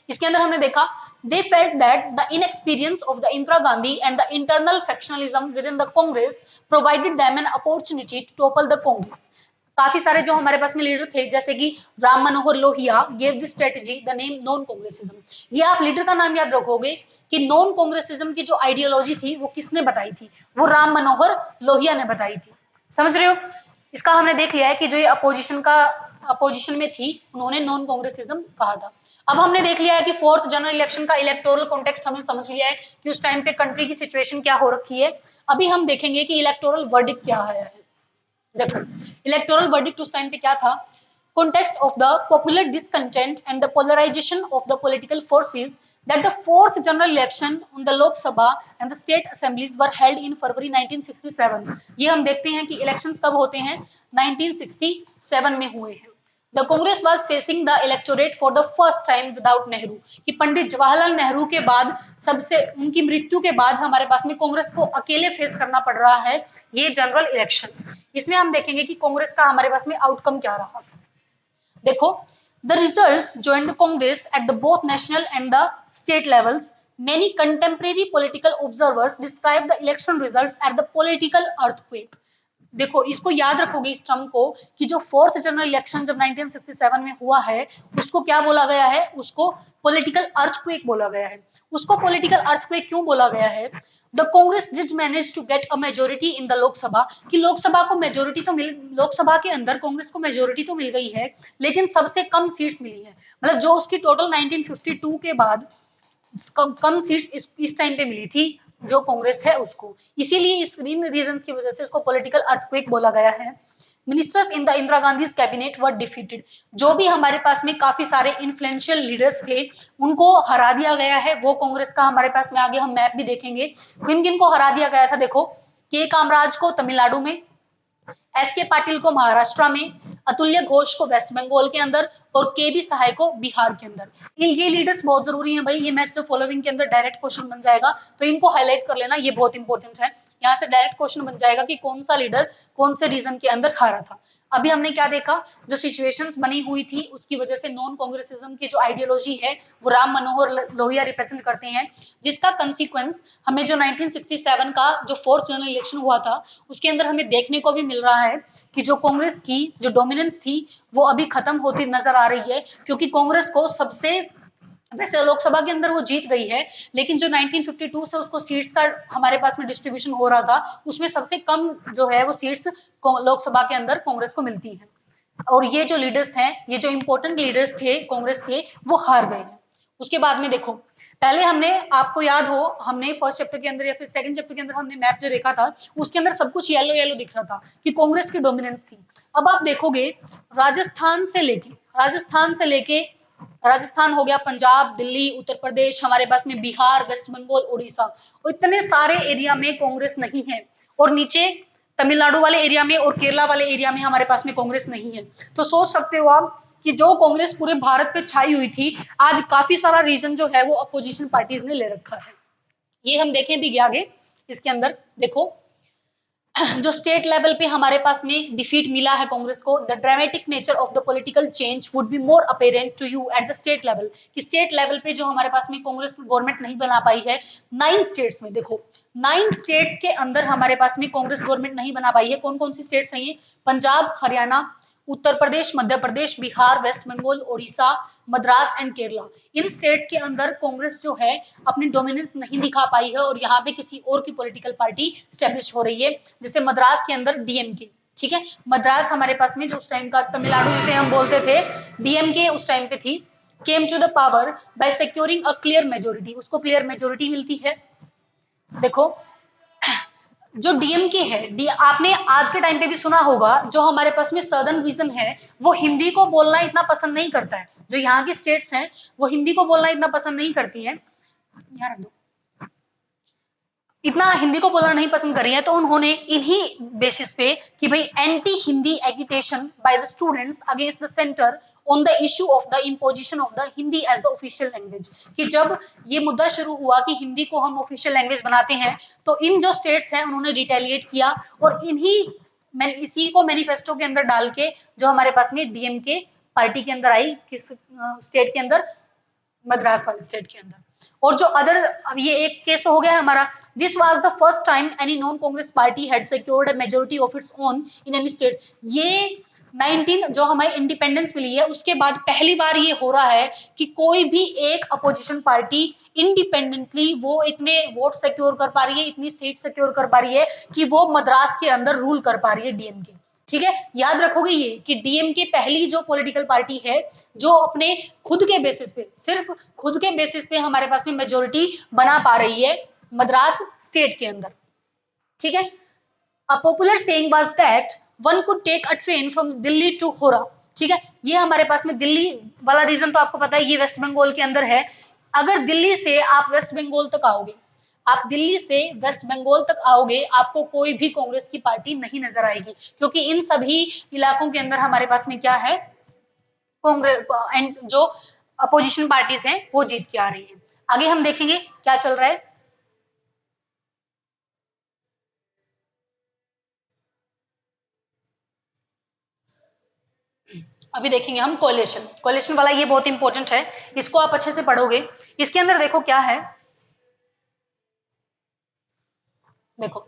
इसके अंदर हमने देखा, they felt that the inexperience of the Indira Gandhi and the internal factionalism within the Congress provided them an opportunity to topple the Congress. काफी सारे जो हमारे पास में लीडर थे, जैसे कि Ram Manohar Lohia gave this strategy the name non Congressism. ये आप लीडर का नाम याद रखोगे कि नॉन कांग्रेसिज्म की जो आइडियोलॉजी थी वो किसने बताई थी? वो राम मनोहर लोहिया ने बताई थी। समझ रहे हो? इसका हमने देख लिया है कि जो ये अपोजिशन में थी उन्होंने नॉन कांग्रेसिज्म कहा था। अब हमने देख लिया है कि फोर्थ जनरल इलेक्शन का इलेक्टोरल कॉन्टेक्स्ट हमने समझ लिया है कि उस टाइम पे कंट्री की सिचुएशन क्या हो रखी है। अभी हम देखेंगे कि इलेक्टोरल वर्डिक्ट क्या है। देखो, इलेक्टोरल वर्डिक्ट उस टाइम पे क्या था? context of the popular discontent and the polarization of the political forces that the fourth general election on the Lok Sabha and the state assemblies were held in February 1967। ये हम देखते हैं कि इलेक्शंस कब होते हैं? 1967 में हुए हैं। The Congress was facing the electorate for the first time without Nehru, कि पंडित जवाहरलाल नेहरू के बाद, सबसे उनकी मृत्यु के बाद हमारे पास में कांग्रेस को अकेले फेस करना पड़ रहा है ये जनरल इलेक्शन। इसमें हम देखेंगे कि कांग्रेस का हमारे पास में आउटकम क्या रहा। देखो, the results joined the Congress at the both national and the state levels. Many contemporary political observers describe the election results as the political earthquake। देखो, इसको याद रखोगे इस टर्म को, कि जो फोर्थ जनरल इलेक्शन जब 1967 में हुआ है उसको क्या बोला गया है? उसको पॉलिटिकल अर्थक्वेक बोला गया है। उसको पॉलिटिकल अर्थक्वेक क्यों बोला गया है? The Congress did manage to get a majority in the Lok Sabha, कि लोकसभा को मेजोरिटी तो मिल, लोकसभा के अंदर कांग्रेस को मेजोरिटी तो मिल गई है, लेकिन सबसे कम सीट्स मिली है। मतलब जो उसकी टोटल 1952 के बाद कम सीट्स इस टाइम पे मिली थी, जो कांग्रेस है उसको। इसीलिए इन रीजंस की वजह से इसको पॉलिटिकल अर्थक्वेक बोला गया है। Ministers in the Indira Gandhi cabinet were defeated. जो भी हमारे पास में काफी सारे इन्फ्लुएंशियल लीडर्स थे उनको हरा दिया गया है। वो कांग्रेस का हमारे पास में आगे हम मैप भी देखेंगे किन किन को हरा दिया गया था। देखो, के कामराज को तमिलनाडु में, एस के पाटिल को महाराष्ट्र में, अतुल्य घोष को वेस्ट बंगाल के अंदर और के बी सहाय को बिहार के अंदर। ये लीडर्स बहुत जरूरी हैं भाई, ये मैच द फॉलोइंग के अंदर डायरेक्ट क्वेश्चन बन जाएगा, तो इनको हाईलाइट कर लेना, ये बहुत इंपॉर्टेंट है। यहाँ से डायरेक्ट क्वेश्चन बन जाएगा कि कौन सा लीडर कौन से रीजन के अंदर हारा था। अभी हमने क्या देखा, जो सिचुएशंस बनी हुई थी उसकी वजह से नॉन कांग्रेसिज्म की जो आइडियोलॉजी है वो राम मनोहर लोहिया रिप्रेजेंट करते हैं, जिसका कंसीक्वेंस हमें जो 1967 का जो फोर्थ जनरल इलेक्शन हुआ था उसके अंदर हमें देखने को भी मिल रहा है कि जो कांग्रेस की जो डोमिनेंस थी वो अभी खत्म होती नजर आ रही है, क्योंकि कांग्रेस को सबसे, वैसे लोकसभा के अंदर वो जीत गई है लेकिन जो 1952 से उसको सीट्स का हमारे पास में डिस्ट्रीब्यूशन हो रहा था उसमें सबसे कम जो है वो सीट्स लोकसभा के अंदर कांग्रेस को मिलती है। और ये जो लीडर्स हैं, ये जो इंपॉर्टेंट लीडर्स थे कांग्रेस के, वो हार गए हैं। उसके बाद में देखो, पहले हमने, आपको याद हो, हमने फर्स्ट चैप्टर के अंदर या फिर सेकंड चैप्टर के अंदर हमने मैप जो देखा था उसके अंदर सब कुछ येलो येलो दिख रहा था कि कांग्रेस की डोमिनेंस थी। अब आप देखोगे राजस्थान से लेके राजस्थान हो गया, पंजाब, दिल्ली, उत्तर प्रदेश, हमारे पास में बिहार, वेस्ट बंगाल, उड़ीसा, और इतने सारे एरिया में कांग्रेस नहीं है। और नीचे तमिलनाडु वाले एरिया में और केरला वाले एरिया में हमारे पास में कांग्रेस नहीं है। तो सोच सकते हो आप कि जो कांग्रेस पूरे भारत पे छाई हुई थी, आज काफी सारा रीजन जो है वो अपोजिशन पार्टीज ने ले रखा है। ये हम देखें भी आगे इसके अंदर देखो, जो स्टेट लेवल पे हमारे पास में डिफीट मिला है कांग्रेस को, the dramatic nature of the political change would be more apparent to you at the state level. कि स्टेट लेवल पे जो हमारे पास में कांग्रेस गवर्नमेंट नहीं बना पाई है 9 स्टेट्स में। देखो 9 स्टेट्स के अंदर हमारे पास में कांग्रेस गवर्नमेंट नहीं बना पाई है। कौन कौन सी स्टेट्स हैं ये? पंजाब, हरियाणा, उत्तर प्रदेश, मध्य प्रदेश, बिहार, वेस्ट बंगाल, उड़ीसा, मद्रास एंड केरला। इन स्टेट्स के अंदर कांग्रेस जो है अपनी डोमिनेंस नहीं दिखा पाई है और यहाँ पे किसी और की पॉलिटिकल पार्टी स्टैब्लिश हो रही है, जैसे मद्रास के अंदर डीएमके। ठीक है, मद्रास हमारे पास में जो उस टाइम का तमिलनाडु जिसे हम बोलते थे, डीएमके उस टाइम पे थी, came to the power by securing a clear majority, उसको क्लियर मेजोरिटी मिलती है। देखो, जो डीएमके है, आपने आज के टाइम पे भी सुना होगा, जो हमारे पास में सदर्न रीजन है वो हिंदी को बोलना इतना पसंद नहीं करता है। जो यहाँ की स्टेट्स हैं वो हिंदी को बोलना इतना पसंद नहीं करती है, यार इतना हिंदी को बोलना नहीं पसंद कर रही है, तो उन्होंने इन्हीं बेसिस पे कि भाई anti Hindi agitation by the students against the centre on the issue of the imposition of the Hindi as the official language, कि जब ये मुद्दा शुरू हुआ कि हिंदी को हम ऑफिशियल लैंग्वेज बनाते हैं तो इन जो स्टेट्स हैं उन्होंने रिटेलिएट किया और इसी को मैनिफेस्टो के अंदर डाल के जो हमारे पास में डीएमके पार्टी के अंदर आई, किस स्टेट के अंदर? मद्रास वाले स्टेट के अंदर। और जो अदर, अब ये एक केस तो हो गया है हमारा, this was the first time any non Congress party had secured a majority of its own in any state. ये 19 जो हमारी इंडिपेंडेंस मिली है उसके बाद पहली बार ये हो रहा है कि कोई भी एक अपोजिशन पार्टी इंडिपेंडेंटली वो इतने वोट सिक्योर कर पा रही है, इतनी सीट सिक्योर कर पा रही है कि वो मद्रास के अंदर रूल कर पा रही है डीएमके। ठीक है, याद रखोगे ये कि डीएमके पहली जो पॉलिटिकल पार्टी है जो अपने खुद के बेसिस पे, सिर्फ खुद के बेसिस पे हमारे पास में मेजोरिटी बना पा रही है मद्रास स्टेट के अंदर। ठीक है, a popular saying was that one could take a train from Delhi to Howrah. ठीक है, ये हमारे पास में दिल्ली वाला रीजन तो आपको पता है, ये वेस्ट बंगाल के अंदर है। अगर दिल्ली से आप वेस्ट बंगाल तक आओगे, आप दिल्ली से वेस्ट बंगाल तक आओगे, आपको कोई भी कांग्रेस की पार्टी नहीं नजर आएगी, क्योंकि इन सभी इलाकों के अंदर हमारे पास में क्या है, कांग्रेस एंड जो अपोजिशन पार्टीज हैं वो जीत के आ रही है। आगे हम देखेंगे क्या चल रहा है। अभी देखेंगे हम कोलिशन वाला, ये बहुत इंपॉर्टेंट है, इसको आप अच्छे से पढ़ोगे। इसके अंदर देखो क्या है, देखो,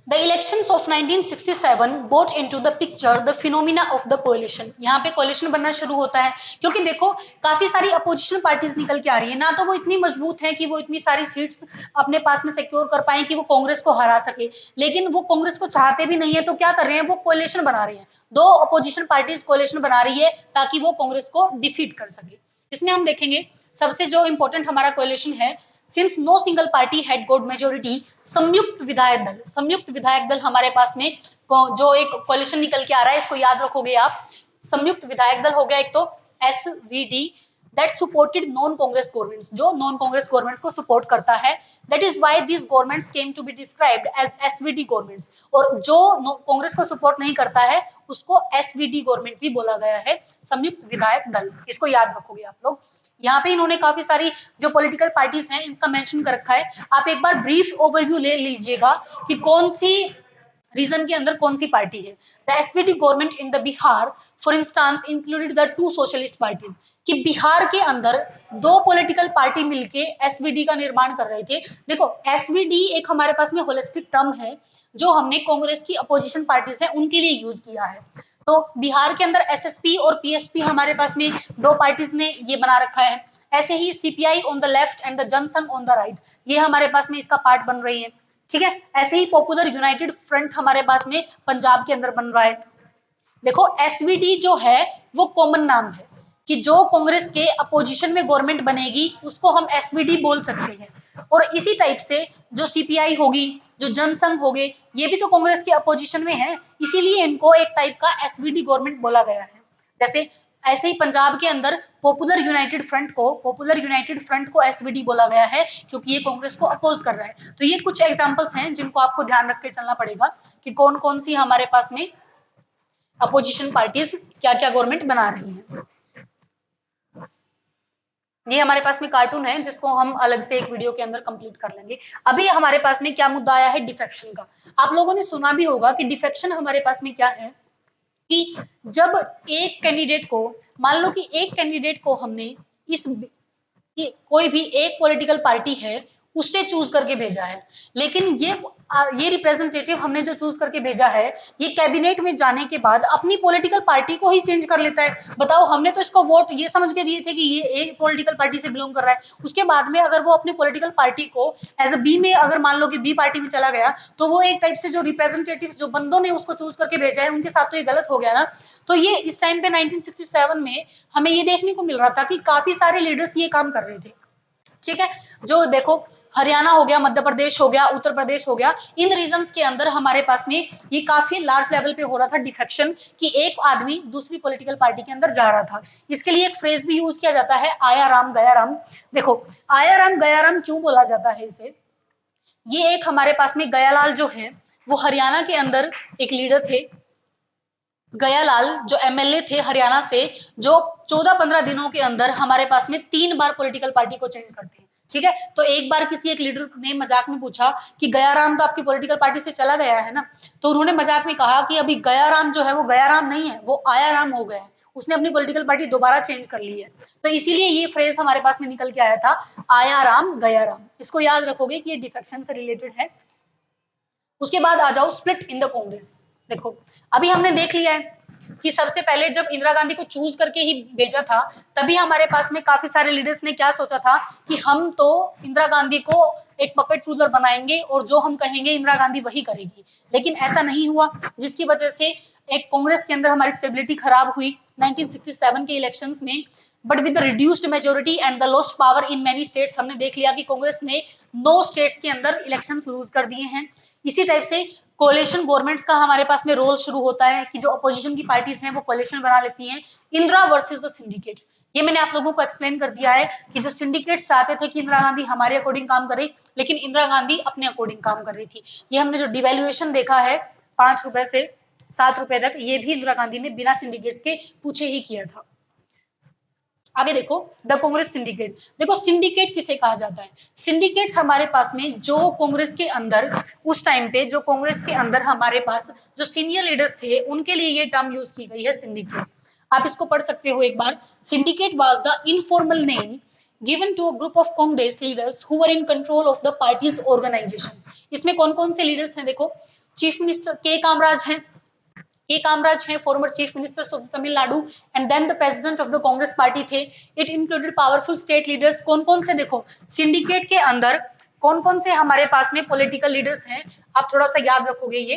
the elections of 1967 brought into the picture the phenomena of the coalition। यहाँ पे कोलिशन बनना शुरू होता है क्योंकि देखो काफी सारी अपोजिशन पार्टीज निकल के आ रही है ना, तो वो इतनी मजबूत है कि वो इतनी सारी सीट्स अपने पास में सिक्योर कर पाए कि वो कांग्रेस को हरा सके, लेकिन वो कांग्रेस को चाहते भी नहीं है, तो क्या कर रहे हैं, वो कोलिशन बना रहे हैं, दो अपोजिशन पार्टीज कोलिशन बना रही है ताकि वो कांग्रेस को डिफीट कर सके। इसमें हम देखेंगे सबसे जो इंपॉर्टेंट हमारा कोलिशन है, since no single party had got majority, Samyukta Vidhayak दल हमारे पास में जो एक कोalition निकल के आ रहा है, इसको याद रखोगे आप। संयुक्त विधायक दल हो गया एक तो SVD, that supported non Congress governments, जो नॉन कांग्रेस गवर्नमेंट्स को सपोर्ट करता है। that is why these governments came to be described as SVD governments, और जो कांग्रेस को सपोर्ट नहीं करता है उसको SVD गवर्नमेंट भी बोला गया है, संयुक्त विधायक दल। इसको याद रखोगे आप लोग। यहाँ पे इन्होंने काफी सारी जो पॉलिटिकल पार्टीज हैं इनका मेंशन कर रखा है। आप एक बार ब्रीफ ओवरव्यू ले लीजिएगा कि कौन सी रीजन के अंदर कौन सी पार्टी है। The SVD government in the Bihar for instance included the two socialist parties, कि बिहार के अंदर दो पॉलिटिकल पार्टी मिलके एसवीडी का निर्माण कर रहे थे। देखो एसवीडी एक हमारे पास में होलिस्टिक टर्म है जो हमने कांग्रेस की अपोजिशन पार्टीज है उनके लिए यूज किया है। तो बिहार के अंदर एसएसपी और पीएसपी हमारे पास में दो पार्टीज ने ये बना रखा है। ऐसे ही CPI on the left and the Jana Sangh on the right, ये हमारे पास में इसका पार्ट बन रही है। ठीक है, ऐसे ही पॉपुलर यूनाइटेड फ्रंट हमारे पास में पंजाब के अंदर बन रहा है। देखो एसवीडी जो है वो कॉमन नाम है कि जो कांग्रेस के अपोजिशन में गवर्नमेंट बनेगी उसको हम एसवीडी बोल सकते हैं। और इसी टाइप से जो सीपीआई होगी, जो जनसंघ हो गए, ये भी तो कांग्रेस के अपोजिशन में है, इसीलिए इनको एक टाइप का एसवीडी गवर्नमेंट बोला गया है। जैसे ऐसे ही पंजाब के अंदर पॉपुलर यूनाइटेड फ्रंट को एसवीडी बोला गया है क्योंकि ये कांग्रेस को अपोज कर रहा है। तो ये कुछ एग्जांपल्स हैं जिनको आपको ध्यान रख के चलना पड़ेगा कि कौन कौन सी हमारे पास में अपोजिशन पार्टीज क्या क्या गवर्नमेंट बना रही हैं। ये हमारे पास में कार्टून है जिसको हम अलग से एक वीडियो के अंदर कंप्लीट कर लेंगे। अभी हमारे पास में क्या मुद्दा आया है, डिफेक्शन का। आप लोगों ने सुना भी होगा कि डिफेक्शन हमारे पास में क्या है कि जब एक कैंडिडेट को, मान लो कि एक कैंडिडेट को हमने इस कोई भी एक पॉलिटिकल पार्टी है उससे चूज करके भेजा है, लेकिन ये रिप्रेजेंटेटिव हमने जो चूज करके भेजा है ये कैबिनेट में जाने के बाद अपनी पॉलिटिकल पार्टी को ही चेंज कर लेता है। बताओ, हमने तो इसको वोट ये समझ के दिए थे कि ये एक पॉलिटिकल पार्टी से बिलोंग कर रहा है, उसके बाद में अगर वो अपनी पॉलिटिकल पार्टी को एज अ बी में, अगर मान लो कि बी पार्टी में चला गया, तो वो एक टाइप से जो रिप्रेजेंटेटिव जो बंदों ने उसको चूज करके भेजा है उनके साथ तो ये गलत हो गया ना। तो ये इस टाइम पे 1967 में हमें ये देखने को मिल रहा था कि काफी सारे लीडर्स ये काम कर रहे थे। ठीक है, जो देखो हरियाणा हो गया, मध्य प्रदेश हो गया, उत्तर प्रदेश हो गया, इन रीजन्स के अंदर हमारे पास में ये काफी लार्ज लेवल पे हो रहा था डिफेक्शन, कि एक आदमी दूसरी पॉलिटिकल पार्टी के अंदर जा रहा था। इसके लिए एक फ्रेज भी यूज किया जाता है, आया राम गया राम। देखो आया राम गया राम क्यों बोला जाता है इसे, ये एक हमारे पास में गयालाल जो है वो हरियाणा के अंदर एक लीडर थे। गयालाल जो एमएलए थे हरियाणा से, जो 14-15 दिनों के अंदर हमारे पास में 3 बार पॉलिटिकल पार्टी को चेंज करते हैं। ठीक है, तो एक बार किसी एक लीडर ने मजाक में पूछा कि गयाराम तो आपकी पॉलिटिकल पार्टी से चला गया है ना, तो उन्होंने मजाक में कहा कि अभी गयाराम जो है वो गयाराम नहीं है, वो आयाराम हो गया है, उसने अपनी पॉलिटिकल पार्टी दोबारा चेंज कर ली है। तो इसीलिए ये फ्रेज हमारे पास में निकल के आया था, आया राम गया राम। इसको याद रखोगे कि ये डिफेक्शन से रिलेटेड है। उसके बाद आ जाओ स्प्लिट इन द कांग्रेस। देखो अभी हमने देख लिया है कि सबसे पहले जब इंदिरा गांधी को चूज करके ही भेजा था, तभी हमारे पास में काफी सारे लीडर्स ने क्या सोचा था कि हम तो इंदिरा गांधी को एक पपेट रूलर बनाएंगे और जो हम कहेंगे इंदिरा गांधी वही करेगी। लेकिन ऐसा नहीं हुआ, जिसकी वजह से एक कांग्रेस के अंदर हमारी स्टेबिलिटी खराब हुई 1967 के इलेक्शंस में। But with reduced majority and the lost power in many states, हमने देख लिया कि कांग्रेस ने 9 स्टेट्स के अंदर इलेक्शंस लूज कर दिए हैं। इसी टाइप से कोalition गवर्नमेंट्स का हमारे पास में रोल शुरू होता है कि जो अपोजिशन की पार्टीज हैं वो कोalition बना लेती हैं। इंदिरा वर्सेस द सिंडिकेट, ये मैंने आप लोगों को एक्सप्लेन कर दिया है कि जो सिंडिकेट्स चाहते थे कि इंदिरा गांधी हमारे अकॉर्डिंग काम करे, लेकिन इंदिरा गांधी अपने अकॉर्डिंग काम कर रही थी। ये हमने जो डिवैल्यूएशन देखा है 5 रुपए से 7 रुपए तक, ये भी इंदिरा गांधी ने बिना सिंडिकेट्स के पूछे ही किया था। आगे देखो द कांग्रेस सिंडिकेट। देखो सिंडिकेट किसे कहा जाता है, सिंडिकेट्स हमारे पास में जो कांग्रेस के अंदर उस टाइम पे जो कांग्रेस के अंदर हमारे पास जो सीनियर लीडर्स थे उनके लिए ये टर्म यूज की गई है सिंडिकेट। आप इसको पढ़ सकते हो एक बार। Syndicate was the informal name given to a group of Congress leaders who were in control of the party's organization। इसमें कौन कौन से लीडर्स हैं, देखो चीफ मिनिस्टर के कामराज हैं, के कामराज हैं, former chief ministers of Tamil Nadu and then the president of the Congress party थे। It included powerful state leaders. कौन कौन से, देखो सिंडिकेट के अंदर कौन कौन से हमारे पास में पॉलिटिकल लीडर्स हैं, आप थोड़ा सा याद रखोगे। ये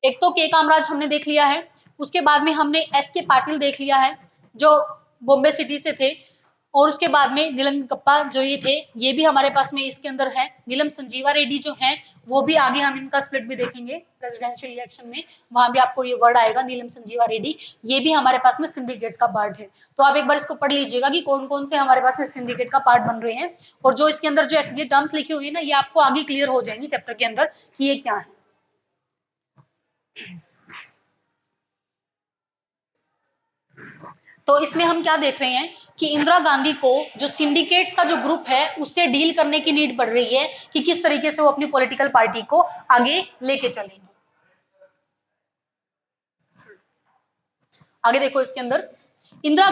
एक तो के कामराज हमने देख लिया है, उसके बाद में हमने एस के पाटिल देख लिया है जो बॉम्बे सिटी से थे। और उसके बाद में नीलम कप्पा जो ये थे, ये भी हमारे पास में इसके अंदर है। नीलम संजीवा रेड्डी जो है वो भी, आगे हम इनका स्प्लिट भी देखेंगे प्रेसिडेंशियल इलेक्शन में, वहां भी आपको ये वर्ड आएगा नीलम संजीवा रेड्डी। ये भी हमारे पास में सिंडिकेट्स का पार्ट है। तो आप एक बार इसको पढ़ लीजिएगा कि कौन कौन से हमारे पास में सिंडिकेट का पार्ट बन रहे हैं, और जो इसके अंदर जो ये टर्म्स लिखी हुई है ना, ये आपको आगे क्लियर हो जाएंगी चैप्टर के अंदर कि ये क्या है। तो इसमें हम क्या देख रहे हैं कि इंदिरा गांधी को जो सिंडिकेट्स का जो ग्रुप है उससे डील करने की नीड पड़ रही है कि किस तरीके से वो अपनी पॉलिटिकल पार्टी को आगे लेके चलेंगे। आगे देखो इसके अंदर Indira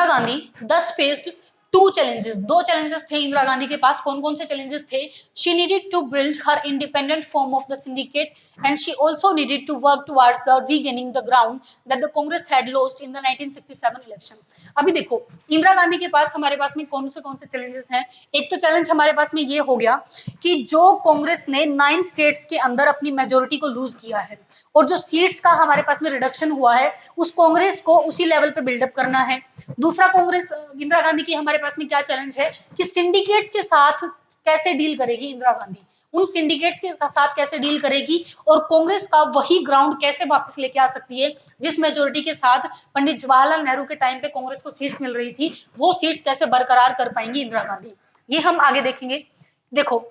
Gandhi 10 faced 2 challenges, 2 challenges थे इंदिरा गांधी के पास। कौन कौन से चैलेंजेस थे? She needed to build her independent form of the syndicate and she also needed to work towards the regaining the ground that the Congress had lost in the 1967 election. अभी देखो इंदिरा गांधी के पास हमारे पास में कौन से चैलेंजेस हैं। एक तो चैलेंज हमारे पास में ये हो गया कि जो कांग्रेस ने 9 स्टेट्स के अंदर अपनी मेजोरिटी को लूज किया है, और जो सीट्स का हमारे पास में रिडक्शन हुआ है, उस कांग्रेस को उसी लेवल पे बिल्डअप करना है। दूसरा, कांग्रेस इंदिरा गांधी की हमारे पास में क्या चैलेंज है कि सिंडिकेट्स के साथ कैसे डील करेगी इंदिरा गांधी, उन सिंडिकेट्स के साथ कैसे डील करेगी, और कांग्रेस का वही ग्राउंड कैसे वापस लेके आ सकती है जिस मेजोरिटी के साथ पंडित जवाहरलाल नेहरू के टाइम पे कांग्रेस को सीट्स मिल रही थी, वो सीट्स कैसे बरकरार कर पाएंगी इंदिरा गांधी। ये हम आगे देखेंगे। देखो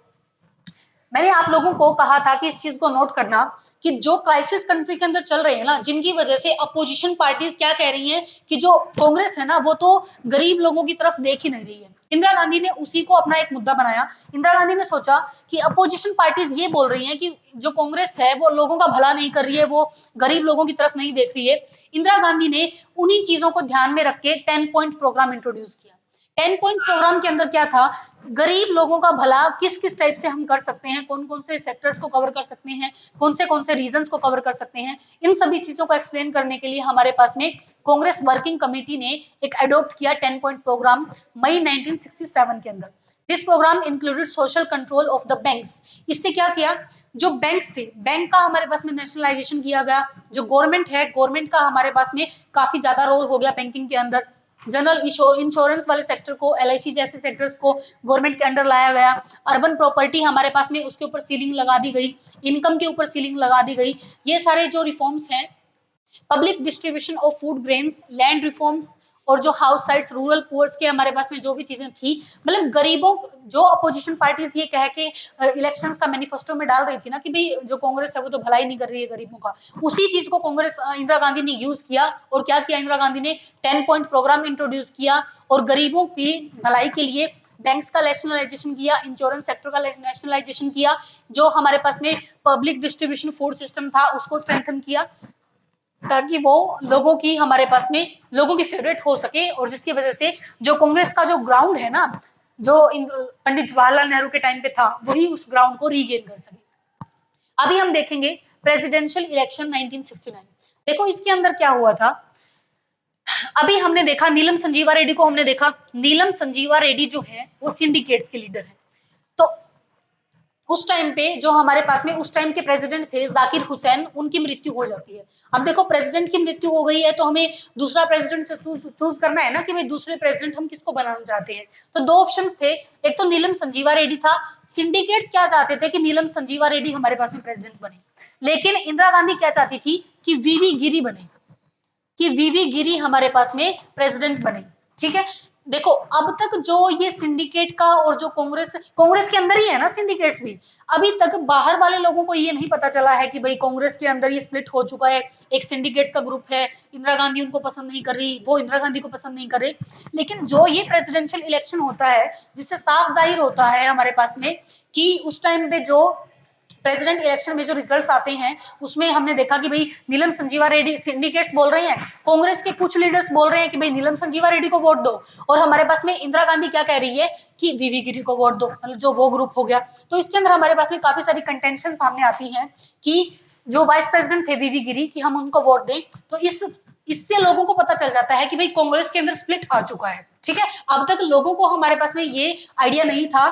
मैंने आप लोगों को कहा था कि इस चीज को नोट करना कि जो क्राइसिस कंट्री के अंदर चल रहे हैं ना, जिनकी वजह से अपोजिशन पार्टीज क्या कह रही हैं कि जो कांग्रेस है ना वो तो गरीब लोगों की तरफ देख ही नहीं रही है। इंदिरा गांधी ने उसी को अपना एक मुद्दा बनाया। इंदिरा गांधी ने सोचा कि अपोजिशन पार्टीज ये बोल रही हैं कि जो कांग्रेस है वो लोगों का भला नहीं कर रही है, वो गरीब लोगों की तरफ नहीं देख रही है। इंदिरा गांधी ने उन्हीं चीजों को ध्यान में रख के 10 पॉइंट प्रोग्राम इंट्रोड्यूस किया। 10 पॉइंट प्रोग्राम के अंदर क्या था, गरीब लोगों का भला किस किस टाइप से हम कर सकते हैं, कौन कौन से सेक्टर्स को कवर कर सकते हैं, कौन से रीजंस को कवर कर सकते हैं, इन सभी चीजों को एक्सप्लेन करने के लिए हमारे पास में कांग्रेस वर्किंग कमेटी ने एक अडॉप्ट किया 10 पॉइंट प्रोग्राम मई 1967 के अंदर। This programme included social control of the banks. इससे क्या किया, जो बैंक्स थे, बैंक का हमारे पास में नेशनलाइजेशन किया गया। जो गवर्नमेंट है, गवर्नमेंट का हमारे पास में काफी ज्यादा रोल हो गया बैंकिंग के अंदर। जनरल इंश्योरेंस वाले सेक्टर को, एलआईसी जैसे सेक्टर्स को गवर्नमेंट के अंडर लाया गया। अर्बन प्रॉपर्टी हमारे पास में उसके ऊपर सीलिंग लगा दी गई, इनकम के ऊपर सीलिंग लगा दी गई। ये सारे जो रिफॉर्म्स हैं, public distribution of food grains, land reforms, और जो हाउस साइट्स, रूरल पुअर्स के हमारे पास में जो भी चीजें थी, मतलब गरीबों, जो अपोजिशन पार्टीज ये कह के इलेक्शंस का मैनिफेस्टो में डाल रही थी ना कि भाई जो कांग्रेस है वो तो भलाई नहीं कर रही है गरीबों का, उसी चीज को कांग्रेस इंदिरा गांधी ने यूज किया। और क्या किया इंदिरा गांधी ने, 10 पॉइंट प्रोग्राम इंट्रोड्यूस किया और गरीबों की भलाई के लिए बैंक्स का नेशनलाइजेशन किया, इंश्योरेंस सेक्टर का नेशनलाइजेशन किया, जो हमारे पास में पब्लिक डिस्ट्रीब्यूशन फूड सिस्टम था उसको स्ट्रेंथन किया, ताकि वो लोगों की हमारे पास में लोगों की फेवरेट हो सके, और जिसकी वजह से जो कांग्रेस का जो ग्राउंड है ना, जो पंडित जवाहरलाल नेहरू के टाइम पे था, वही उस ग्राउंड को रीगेन कर सके। अभी हम देखेंगे प्रेसिडेंशियल इलेक्शन 1969। देखो इसके अंदर क्या हुआ था। अभी हमने देखा नीलम संजीवा रेड्डी को, हमने देखा नीलम संजीवा रेड्डी जो है वो सिंडिकेट्स के लीडर है। तो उस टाइम पे जो हमारे पास में उस टाइम के प्रेसिडेंट थे जाकिर हुसैन, उनकी मृत्यु हो जाती है। अब देखो प्रेसिडेंट की मृत्यु हो गई है तो हमें दूसरा प्रेसिडेंट चूज करना है ना कि भाई दूसरे प्रेसिडेंट हम किसको बनाना चाहते हैं। तो 2 ऑप्शंस थे, एक तो नीलम संजीवा रेड्डी था। सिंडिकेट्स क्या चाहते थे कि नीलम संजीवा रेड्डी हमारे पास में प्रेसिडेंट बने, लेकिन इंदिरा गांधी क्या चाहती थी कि वीवी गिरी बने, कि वीवी गिरी हमारे पास में प्रेसिडेंट बने। ठीक है, देखो अब तक जो ये सिंडिकेट का और जो कांग्रेस के अंदर ही है ना सिंडिकेट्स भी, अभी तक बाहर वाले लोगों को ये नहीं पता चला है कि भाई कांग्रेस के अंदर ये स्प्लिट हो चुका है, एक सिंडिकेट्स का ग्रुप है, इंदिरा गांधी उनको पसंद नहीं कर रही, वो इंदिरा गांधी को पसंद नहीं कर रही। लेकिन जो ये प्रेसिडेंशियल इलेक्शन होता है, जिससे साफ जाहिर होता है हमारे पास में कि उस टाइम पे जो प्रेसिडेंट इलेक्शन में जो रिजल्ट्स आते हैं, उसमें हमने देखा कि भाई नीलम संजीवा रेड्डी, सिंडिकेट्स बोल रहे हैं, कांग्रेस के कुछ लीडर्स बोल रहे हैं कि भाई नीलम संजीवा रेड्डी को वोट दो, और हमारे पास में इंदिरा गांधी क्या कह रही है कि वीवी गिरी को वोट दो, मतलब जो वो ग्रुप हो गया। तो इसके अंदर हमारे पास में काफी सारी कंटेंशन सामने आती हैं कि जो वाइस प्रेसिडेंट थे वीवी गिरी, कि हम उनको वोट दें। तो इससे लोगों को पता चल जाता है कि भाई कांग्रेस के अंदर स्प्लिट आ चुका है। ठीक है, अब तक लोगों को हमारे पास में ये आइडिया नहीं था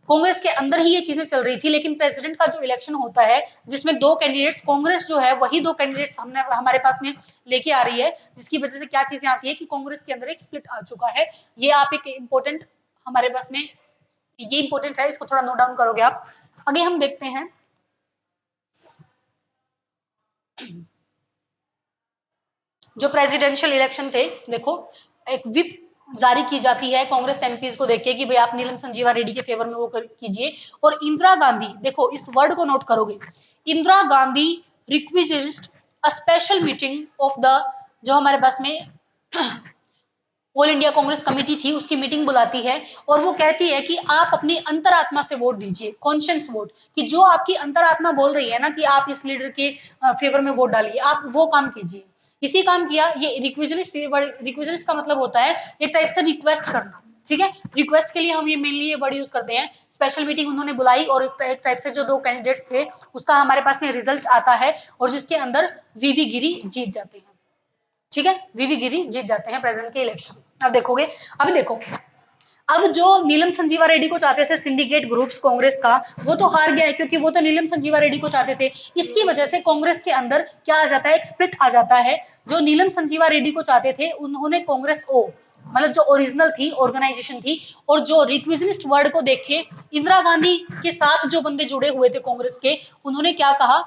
कांग्रेस के अंदर ही ये चीजें चल रही थी, लेकिन प्रेसिडेंट का जो इलेक्शन होता है जिसमें 2 कैंडिडेट्स, कांग्रेस जो है वही 2 कैंडिडेट्स हमने हमारे पास में लेके आ रही है, जिसकी वजह से क्या चीजें आती है कि कांग्रेस के अंदर एक स्प्लिट आ चुका है। ये आप एक इम्पोर्टेंट हमारे पास में ये इंपॉर्टेंट है, इसको थोड़ा नोट डाउन करोगे आप। आगे हम देखते हैं जो प्रेसिडेंशियल इलेक्शन थे, देखो एक विप जारी की जाती है कांग्रेस एमपीज को देख के कि भाई आप नीलम संजीवा रेड्डी के फेवर में वो कीजिए, और इंदिरा गांधी, देखो इस वर्ड को नोट करोगे, Indira Gandhi requisitioned a special meeting of the, जो हमारे पास में ऑल इंडिया कांग्रेस कमेटी थी उसकी मीटिंग बुलाती है, और वो कहती है कि आप अपनी अंतरात्मा से वोट दीजिए, कॉन्शियस वोट, कि जो आपकी अंतरात्मा बोल रही है ना कि आप इस लीडर के फेवर में वोट डालिए, आप वो काम कीजिए। इसी काम किया। ये रिक्विजिलिस्ट, रिक्विजिलिस्ट का मतलब होता है एक टाइप से रिक्वेस्ट करना, ठीक है। रिक्वेस्ट के लिए हम ये मेनली ये वर्ड यूज करते हैं। स्पेशल मीटिंग उन्होंने बुलाई और एक टाइप से जो 2 कैंडिडेट्स थे उसका हमारे पास में रिजल्ट आता है, और जिसके अंदर वीवी गिरी जीत जाते हैं, ठीक है। वीवी गिरी जीत जाते हैं प्रेसिडेंट के इलेक्शन। अब देखोगे, अभी देखो, अब जो नीलम संजीवा रेड्डी को चाहते थे सिंडिकेट ग्रुप्स कांग्रेस का, वो तो हार गया है, क्योंकि वो तो नीलम संजीवा रेड्डी को चाहते थे। इसकी वजह से कांग्रेस के अंदर क्या आ जाता है, एक स्प्लिट आ जाता है। जो नीलम संजीवा रेड्डी को चाहते थे उन्होंने कांग्रेस ओ, मतलब जो ओरिजिनल थी ऑर्गेनाइजेशन थी, और जो रिक्विजिलिस्ट वर्ड को देख के इंदिरा गांधी के साथ जो बंदे जुड़े हुए थे कांग्रेस के, उन्होंने क्या कहा,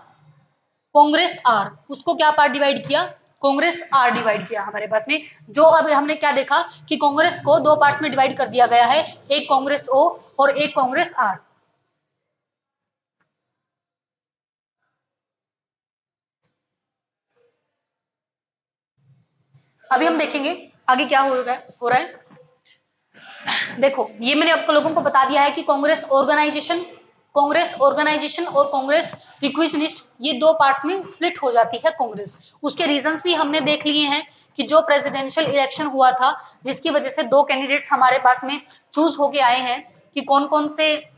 कांग्रेस आर, उसको क्या पार्ट डिवाइड किया, कांग्रेस आर डिवाइड किया हमारे पास में। जो अब हमने क्या देखा कि कांग्रेस को 2 पार्ट्स में डिवाइड कर दिया गया है, एक कांग्रेस ओ और एक कांग्रेस आर। अभी हम देखेंगे आगे क्या हो रहा है। देखो ये मैंने आप लोगों को बता दिया है कि कांग्रेस ऑर्गेनाइजेशन और कांग्रेस रिक्विजिलिस्ट, ये 2 पार्ट्स में स्प्लिट हो जाती है कांग्रेस। उसके रीजंस भी हमने देख लिए हैं कि जो प्रेसिडेंशियल इलेक्शन हुआ था जिसकी वजह से 2 कैंडिडेट्स हमारे पास में चूज होके आए हैं, कि कौन कौन से,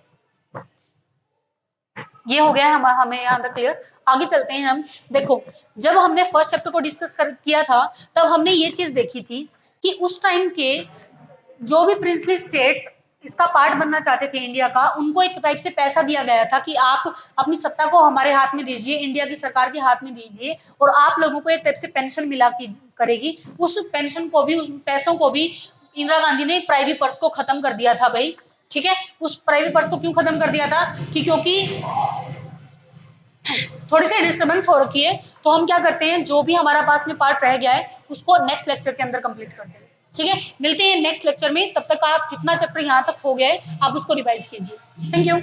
ये हो गया है हमें यहाँ तक क्लियर। आगे चलते हैं हम। देखो जब हमने फर्स्ट चैप्टर को डिस्कस किया था तब हमने ये चीज देखी थी कि उस टाइम के जो भी प्रिंसली स्टेट्स इसका पार्ट बनना चाहते थे इंडिया का, उनको एक टाइप से पैसा दिया गया था कि आप अपनी सत्ता को हमारे हाथ में दीजिए, इंडिया की सरकार के हाथ में दीजिए, और आप लोगों को एक टाइप से पेंशन मिला करेगी। उस पेंशन को भी, उस पैसों को भी इंदिरा गांधी ने प्राइवेट पर्स को खत्म कर दिया था भाई, ठीक है। उस प्राइवेट पर्स को क्यों खत्म कर दिया था, कि क्योंकि थोड़ी सी डिस्टर्बेंस हो रखी है, तो हम क्या करते हैं, जो भी हमारा पास में पार्ट रह गया है उसको नेक्स्ट लेक्चर के अंदर कंप्लीट करते हैं, ठीक है। मिलते हैं नेक्स्ट लेक्चर में, तब तक आप जितना चैप्टर यहाँ तक हो गया है आप उसको रिवाइज कीजिए। Thank you.